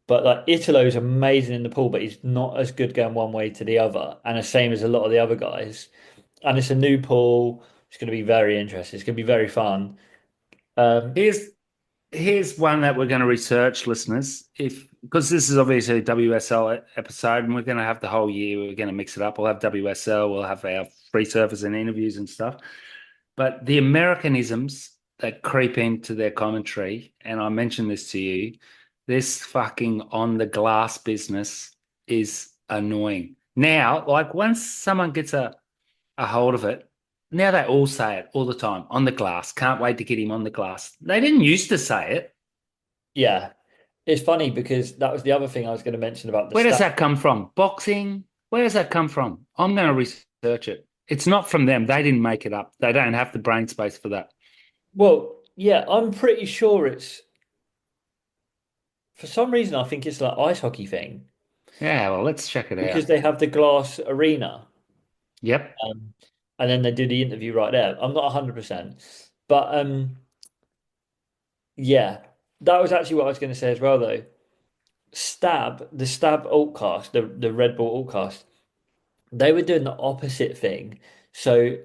But like Italo's amazing in the pool, but he's not as good going one way to the other, and the same as a lot of the other guys. And it's a new pool. It's going to be very interesting. It's going to be very fun. Um, Here's here's one that we're going to research, listeners. If because this is obviously a WSL episode, and we're going to have the whole year. We're going to mix it up. We'll have WSL. We'll have our free surfers and interviews and stuff. But the Americanisms that creep into their commentary, and I mentioned this to you, this fucking on the glass business is annoying. Now, like once someone gets a hold of it, now they all say it all the time on the glass. Can't wait to get him on the glass. They didn't used to say it. Yeah. It's funny because that was the other thing I was going to mention about the Where does stat. that come from? Boxing? Where does that come from? I'm going to research it. It's not from them. They didn't make it up. They don't have the brain space for that. Well, yeah, I'm pretty sure it's for some reason I think it's like ice hockey thing Yeah, well, let's check it because out. they have the glass arena. Yep. Um, and then they do the interview right there. I'm not 100%, but yeah, that was actually what I was going to say as well, though. The Stab Altcast, the Red Bull Altcast, they were doing the opposite thing. So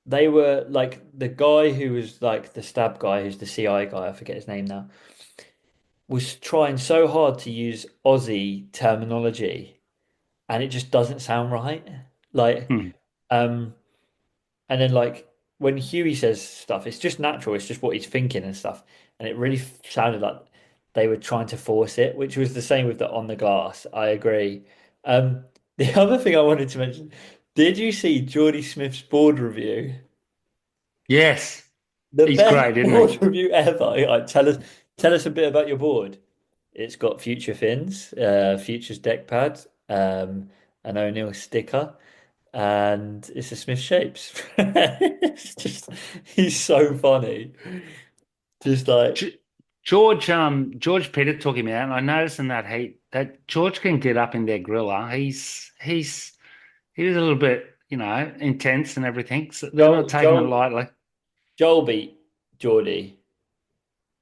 they were like the guy who was like the Stab guy, who's the CI guy, I forget his name now, was trying so hard to use Aussie terminology, and it just doesn't sound right. Like, Hmm. um, And then like when Huey says stuff, it's just natural. It's just what he's thinking and stuff. And it really sounded like they were trying to force it, which was the same with the on the glass. I agree. The other thing I wanted to mention, did you see Geordie Smith's board review? Yes. The He's best great, isn't he? board review ever. Like, tell us a bit about your board. It's got future fins, futures deck pad, an O'Neill sticker, and it's a Smith Shapes. It's just he's so funny. Just like G- George Peter took him out, and I noticed in that heat that George can get up in their griller. He was a little bit, intense and everything. So they're not taking it lightly. Joel beat Geordie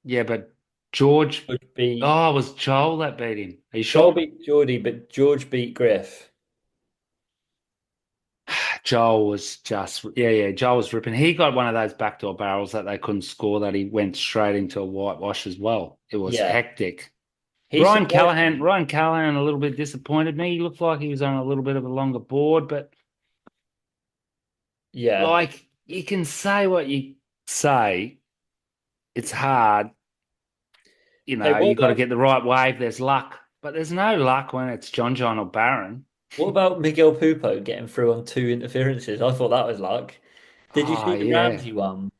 Yeah, but George, would be oh, it was Joel that beat him. Are you Joel sure? beat Geordie, but George beat Griff. Joel was just, yeah. Joel was ripping. He got one of those backdoor barrels that they couldn't score that he went straight into a whitewash as well. It was Yeah, hectic. he surprised me. Ryan Callahan a little bit disappointed me. He looked like he was on a little bit of a longer board, but Yeah. like you can say what you say. It's hard. Hey, You got to get the right wave. There's luck, but there's no luck when it's John or Barron. what about Miguel Pupo getting through on two interferences? I thought that was luck. Did you Oh, see the yeah. Ramsey one?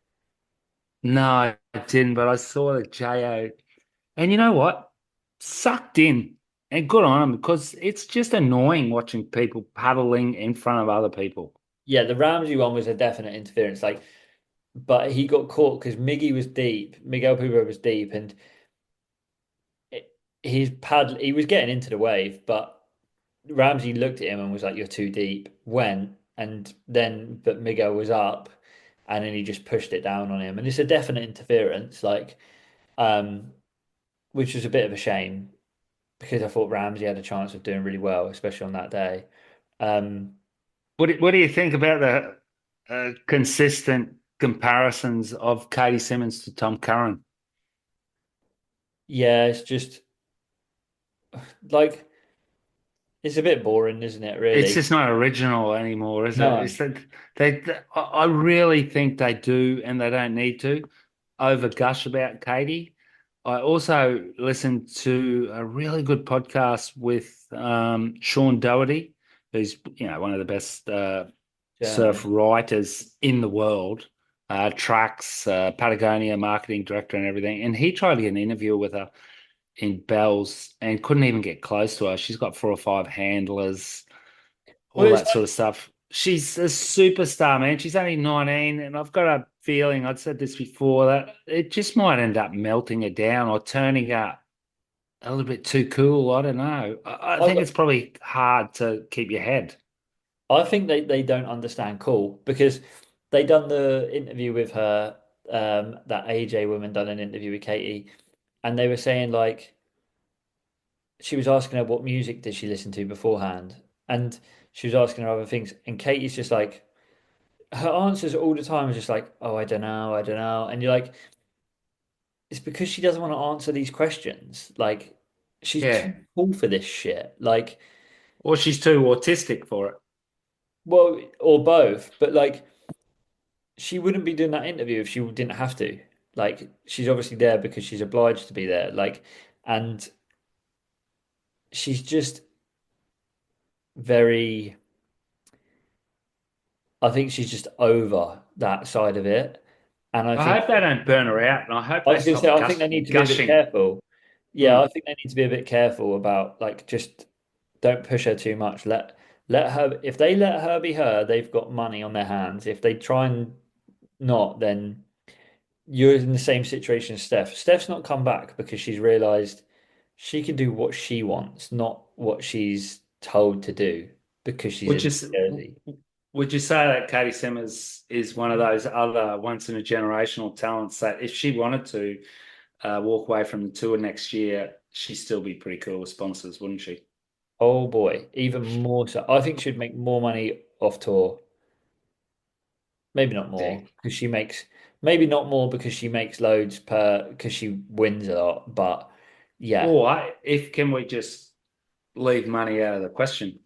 No, I didn't, but I saw the JO. And you know what? Sucked in. And good on him because it's just annoying watching people paddling in front of other people. Yeah, the Ramsey one was a definite interference. Like, but he got caught because Miggy was deep. Miguel Pupo was deep, and it, he was getting into the wave, but Ramsey looked at him and was like, "You're too deep." Went and then, but Miguel was up, and then he just pushed it down on him, and it's a definite interference. Like, um, which was a bit of a shame because I thought Ramsey had a chance of doing really well, especially on that day. Um, What do you think about the consistent comparisons of Katie Simmons to Tom Curran? yeah, it's just like it's a bit boring, isn't it? It's Really? just not original anymore, is it? No. It's that I really think they do, and they don't need to over gush about Katie. I also listened to a really good podcast with Sean Doherty, who's one of the best surf German. writers in the world, tracks Patagonia marketing director and everything. And he tried to get an interview with her in Bells and couldn't even get close to her. She's got 4 or 5 handlers, Well, all it's that sort of stuff. She's a superstar, man. She's only 19, and I've got a feeling, I'd said this before, that it just might end up melting her down or turning her a little bit too cool. I don't know. I I, think it's probably hard to keep your head. I think they don't understand cool because they done the interview with her. That AJ woman done an interview with Katie, and they were saying like she was asking her what music did she listen to beforehand, and she was asking her other things, and Katie's just like her answers all the time is just like, oh, I don't know, and you're like, it's because she doesn't want to answer these questions. Like, she's Yeah. too cool for this shit. Like, Or she's too autistic for it. well, or both, but like, she wouldn't be doing that interview if she didn't have to. Like, she's obviously there because she's obliged to be there. Like, and she's just very, I think she's just over that side of it. And I I think, hope they don't burn her out, and I hope I they was going to say, stop I think they need to be a bit gushing. careful. Yeah, I Mm. think they need to be a bit careful about like just don't push her too much. Let her if they let her be her, they've got money on their hands. If they try and not, then you're in the same situation as Steph. Steph's not come back because she's realized she can do what she wants, not what she's told to do because she's Would in you Jersey. would you say that Katie Simmers is one of those other once in a generational talents that if she wanted to walk away from the tour next year, she'd still be pretty cool with sponsors, wouldn't she? Oh boy, even more so. I think she'd make more money off tour. Maybe not Yeah. more because she makes maybe not more because she makes loads per because she wins a lot. But yeah, Or if can we just leave money out of the question?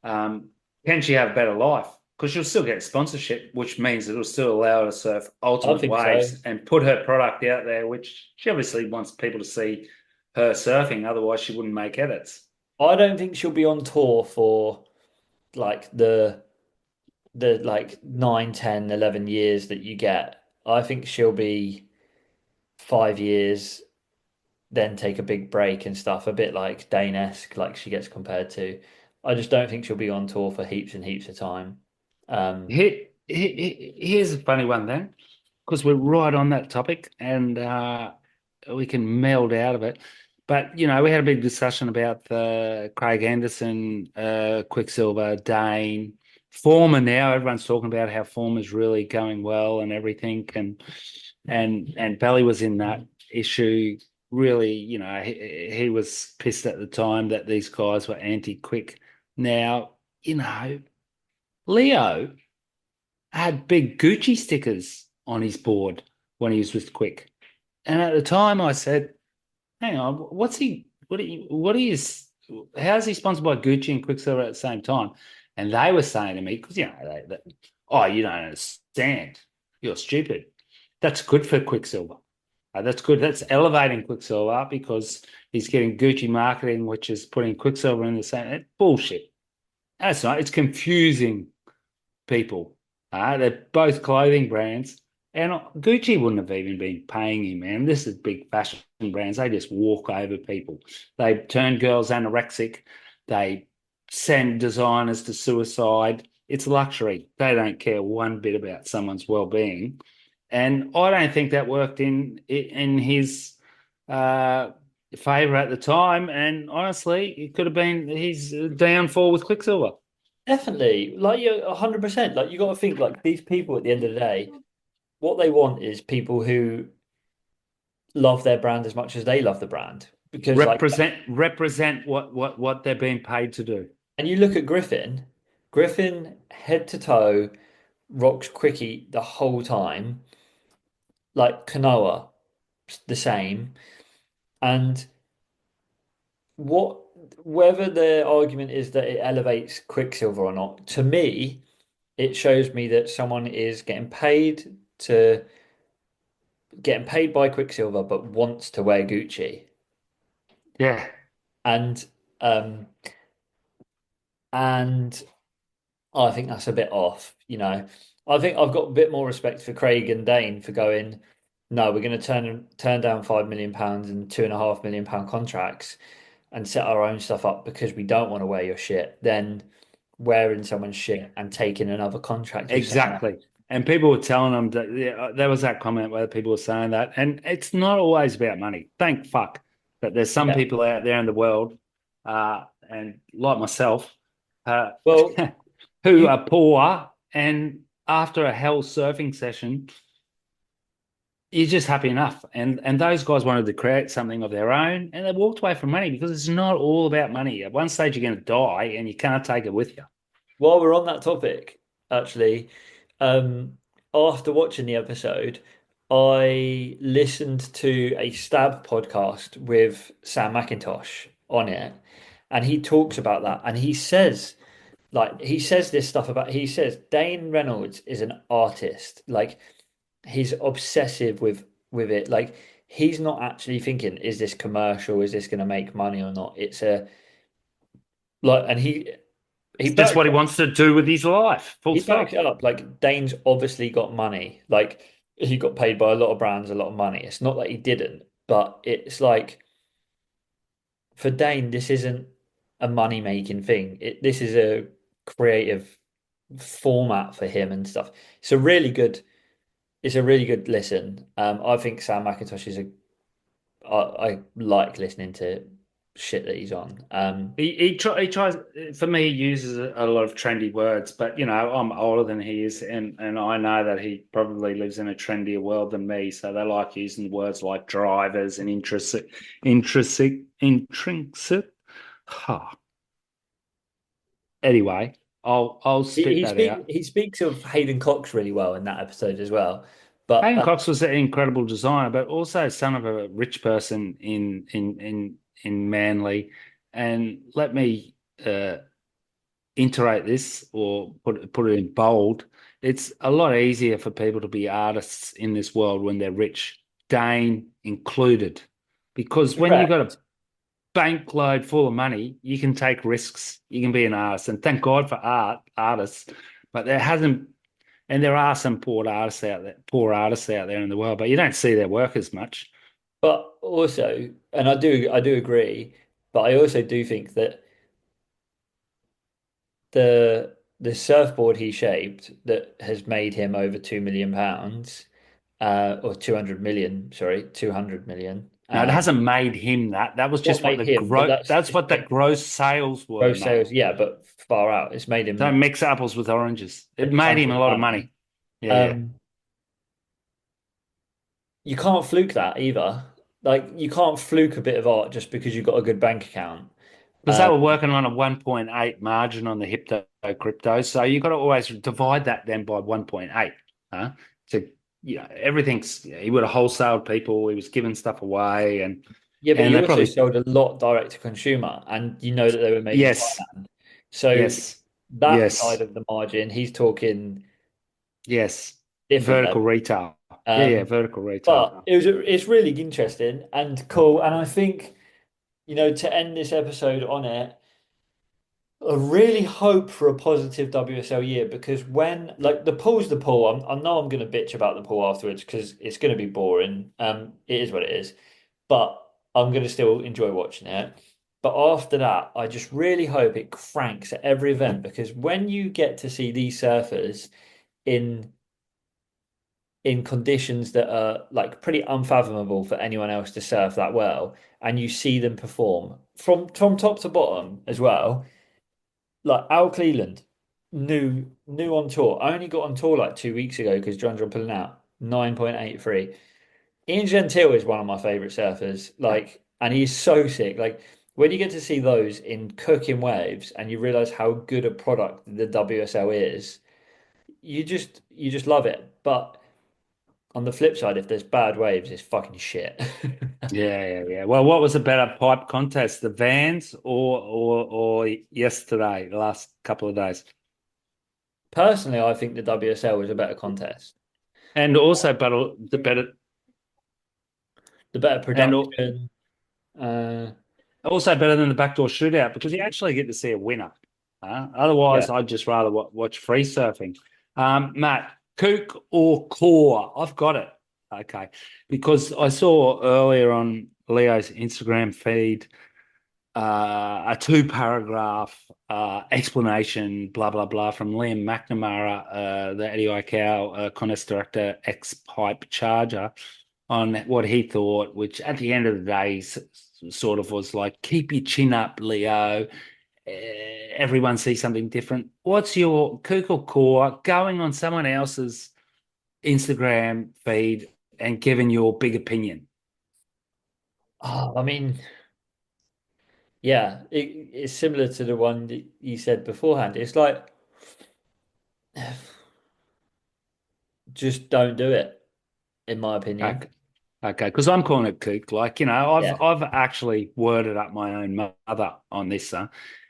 Um, can she have a better life? Because she'll still get sponsorship, which means it'll still allow her to surf I ultimate think so. waves and put her product out there, which she obviously wants people to see her surfing. Otherwise, she wouldn't make edits. I don't think she'll be on tour for like the like 9, 10, 11 years that you get. I think she'll be 5 years, then take a big break and stuff, a bit like Dane-esque, like she gets compared to. I just don't think she'll be on tour for heaps and heaps of time. Um, Here's a funny one then, because we're right on that topic and we can meld out of it. But, we had a big discussion about Craig Anderson, Quicksilver, Dane, Former now. Everyone's talking about how Former's really going well and everything. And Belly was in that issue. Really, he was pissed at the time that these guys were anti-quick. Now, Leo had big Gucci stickers on his board when he was with Quick. And at the time I said, hang on, how's he sponsored by Gucci and Quicksilver at the same time? And they were saying to me, because, oh, you don't understand. You're stupid. That's good for Quicksilver. That's good. That's elevating Quicksilver because he's getting Gucci marketing, which is putting Quicksilver in the same. Bullshit. That's not. It's confusing people. They're both clothing brands. And Gucci wouldn't have even been paying him, man. This is big fashion brands. They just walk over people. They turn girls anorexic. They send designers to suicide. It's luxury. They don't care one bit about someone's well-being. And I don't think that worked in his uh, favor at the time. And honestly, it could have been his downfall with Quicksilver. Definitely, like you're 100%. Like you got to think like these people at the end of the day, what they want is people who love their brand as much as they love the brand. Because like, Represent what they're being paid to do. and you look at Griffin, Griffin head to toe rocks quickie the whole time. Like Kanoa, the same. And what whether the argument is that it elevates Quicksilver or not, to me, it shows me that someone is to getting paid by Quicksilver but wants to wear Gucci. Yeah, And um and I think that's a bit off. I think I've got a bit more respect for Craig and Dane for going, no, we're going to turn down £5 million and £2.5 million contracts and set our own stuff up because we don't want to wear your shit, then wearing someone's shit and taking another contract with someone exactly. else. And people were telling them that there was that comment where people were saying that, and it's not always about money. Thank fuck that there's some Yeah. people out there in the world, and like myself, uh, Well, who you are poor, and after a hell surfing session, you're just happy enough. And those guys wanted to create something of their own, and they walked away from money because it's not all about money. At one stage, you're going to die, and you can't take it with you. While we're on that topic, actually, um, after watching the episode, I listened to a Stab podcast with Sam McIntosh on it, and he talks about that, and he says this stuff about he says Dane Reynolds is an artist, like he's obsessive with it, like he's not actually thinking, is this commercial, is this going to make money or not? It's a like, and he It's just backs what he wants to do with his life. Full he backs stop. it up. Like Dane's obviously got money. Like he got paid by a lot of brands, a lot of money. It's not that he didn't, but it's like for Dane, this isn't a money making thing. This is a creative format for him and stuff. It's a really good. It's a really good listen. I think Sam McIntosh is a. I like listening to shit that he's on. He tries for me. He uses a lot of trendy words, but you know I'm older than he is, and I know that he probably lives in a trendier world than me. So they like using words like drivers and intrinsic. Huh. Anyway, I'll spit that out. He speaks of Hayden Cox really well in that episode as well. But Hayden Cox was an incredible designer, but also son of a rich person in Manly. And let me iterate this or put it in bold. It's a lot easier for people to be artists in this world when they're rich, Dane included, because when you've got correct. a bank load full of money, you can take risks. You can be an artist, and thank God for artists. But there hasn't, and there are some poor artists out there in the world, but you don't see their work as much. But also, and I do agree, but I also do think that the surfboard he shaped that has made him over £2 million, or 200 million, sorry, 200 million. Now, it hasn't made him that. That was Not just what made him, but that's it's what the made gross sales were, gross mate. sales, yeah, but far out. It's made Don't him mix apples with oranges. a It made chunk him a of lot of money. money. Yeah, yeah. Um, you can't fluke that either. Like you can't fluke a bit of art just because you've got a good bank account. Because they Um, were working on a 1.8 margin on the Hypto crypto. So you've got to always divide that then by 1.8. Huh? So yeah, everything's he would have wholesaled people, he was giving stuff away Yeah, but and he they also probably sold a lot direct to consumer, and you know that they were made in yes, Thailand. So yes, that side yes, of the margin, he's talking yes. different Vertical level. retail. Yeah, yeah, Um, vertical retail. but it's really interesting and cool. And I think, to end this episode on it, I really hope for a positive WSL year because when like the pool's the pool, I know I'm going to bitch about the pool afterwards because it's going to be boring. It is what it is, but I'm going to still enjoy watching it. But after that, I just really hope it cranks at every event because when you get to see these surfers in in conditions that are like pretty unfathomable for anyone else to surf that well, and you see them perform from top to bottom as well, like Al Cleland, new on tour. I only got on tour like 2 weeks ago because John's pulling out 9.83. Ian Gentile is one of my favorite surfers. Like, and he's so sick. Like when you get to see those in cooking waves and you realize how good a product the WSL is, you just love it. But on the flip side, if there's bad waves, it's fucking shit. Yeah, yeah, yeah. Well, what was a better pipe contest, the Vans or yesterday, the last couple of days? Personally, I think the WSL was a better contest. And also better the better The better and production. Uh, also better than the backdoor shootout because you actually get to see a winner. Otherwise, yeah. I'd just rather watch free surfing. Matt, kook or core? I've got it. Okay, because I saw earlier on Leo's Instagram feed a two-paragraph explanation, blah blah blah, from Liam McNamara, the Eddie Aikau contest director, ex-pipe charger, on what he thought, which at the end of the day sort of was like, keep your chin up, Leo. Everyone sees something different. What's your kook or core going on someone else's Instagram feed and giving your big opinion? I mean, yeah, it's similar to the one that you said beforehand. It's like, just don't do it. in my opinion. Okay. Okay, because I'm calling it kook. Like, I've Yeah. I've actually worded up my own mother on this,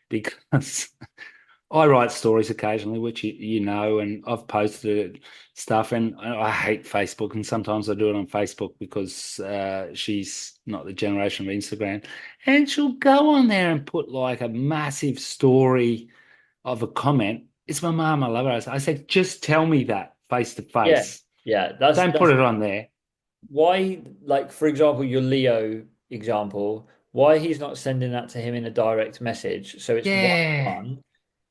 because I write stories occasionally, which and I've posted stuff, and I hate Facebook, and sometimes I do it on Facebook because she's not the generation of Instagram, and she'll go on there and put like a massive story of a comment. It's my mum, I love her. I said, just tell me that face to Yeah. face. Yeah. That's Don't put that's it on there. why, like, for example, your Leo example, why he's not sending that to him in a direct message. So it's one Yeah. one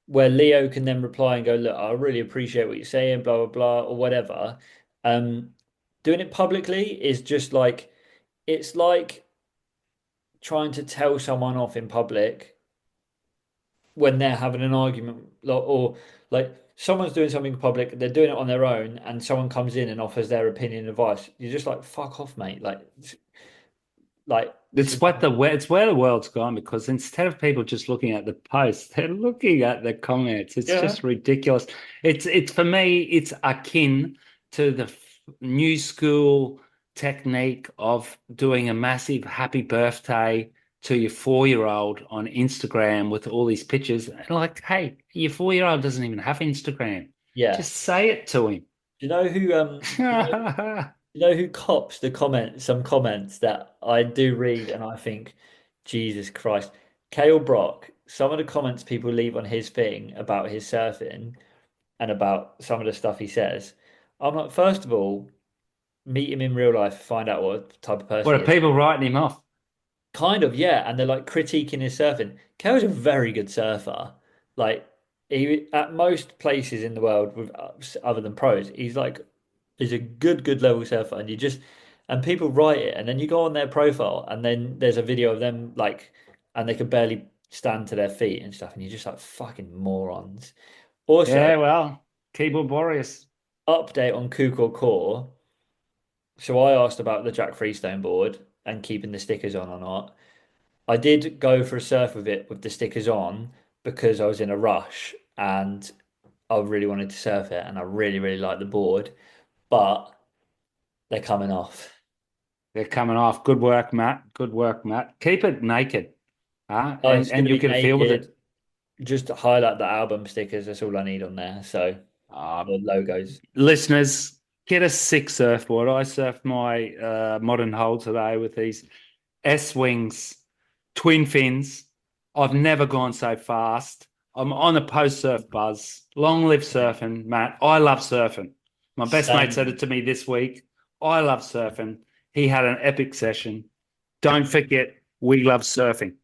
where Leo can then reply and go, look, I really appreciate what you're saying, blah, blah, blah, or whatever. Um, Doing it publicly is just like, it's like trying to tell someone off in public when they're having an argument, or like someone's doing something public, they're doing it on their own, and someone comes in and offers their opinion and advice. You're just like, fuck off, mate. Like this is, It's where the world's gone, because instead of people just looking at the posts, they're looking at the comments. It's yeah, just ridiculous. It's for me, it's akin to the new school technique of doing a massive happy birthday to your 4-year-old on Instagram with all these pictures. Like, hey, your 4-year-old doesn't even have Instagram. yeah. Just say it to him. Do you know who you know who cops the comment some comments that I do read and I think, Jesus Christ. Kale Brock, some of the comments people leave on his thing about his surfing and about some of the stuff he says. I'm like, first of all, meet him in real life, find out what type of person What he are is. people writing him off? Kind of, yeah. And they're like critiquing his surfing. Kale's a very good surfer. Like he at most places in the world with other than pros, he's a good level surfer. And you just and people write it, and then you go on their profile, and then there's a video of them like, and they can barely stand to their feet and stuff, and you're just like fucking morons. Also, Yeah, well, keyboard warriors. update on Kook or Core. So I asked about the Jack Freestone board and keeping the stickers on or not. I did go for a surf with it with the stickers on because I was in a rush and I really wanted to surf it and I really, really liked the board, but they're coming off. They're coming off. Good work, Matt. Good work, Matt. Keep it naked, huh? Oh, And it's going and to you'll be get a feel with naked. it. Just to highlight the album stickers. That's all I need on there. So Uh, the logos. Listeners, get a sick surfboard. I surfed my modern hull today with these S wings, twin fins. I've never gone so fast. I'm on a post surf buzz. Long live surfing, Matt. I love surfing. My best mate said Same. it to me this week. I love surfing. He had an epic session. Don't forget, we love surfing.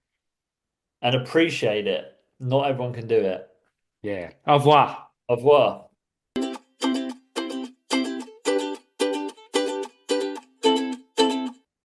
And appreciate it. Not everyone can do it. Yeah. Au revoir. Au revoir.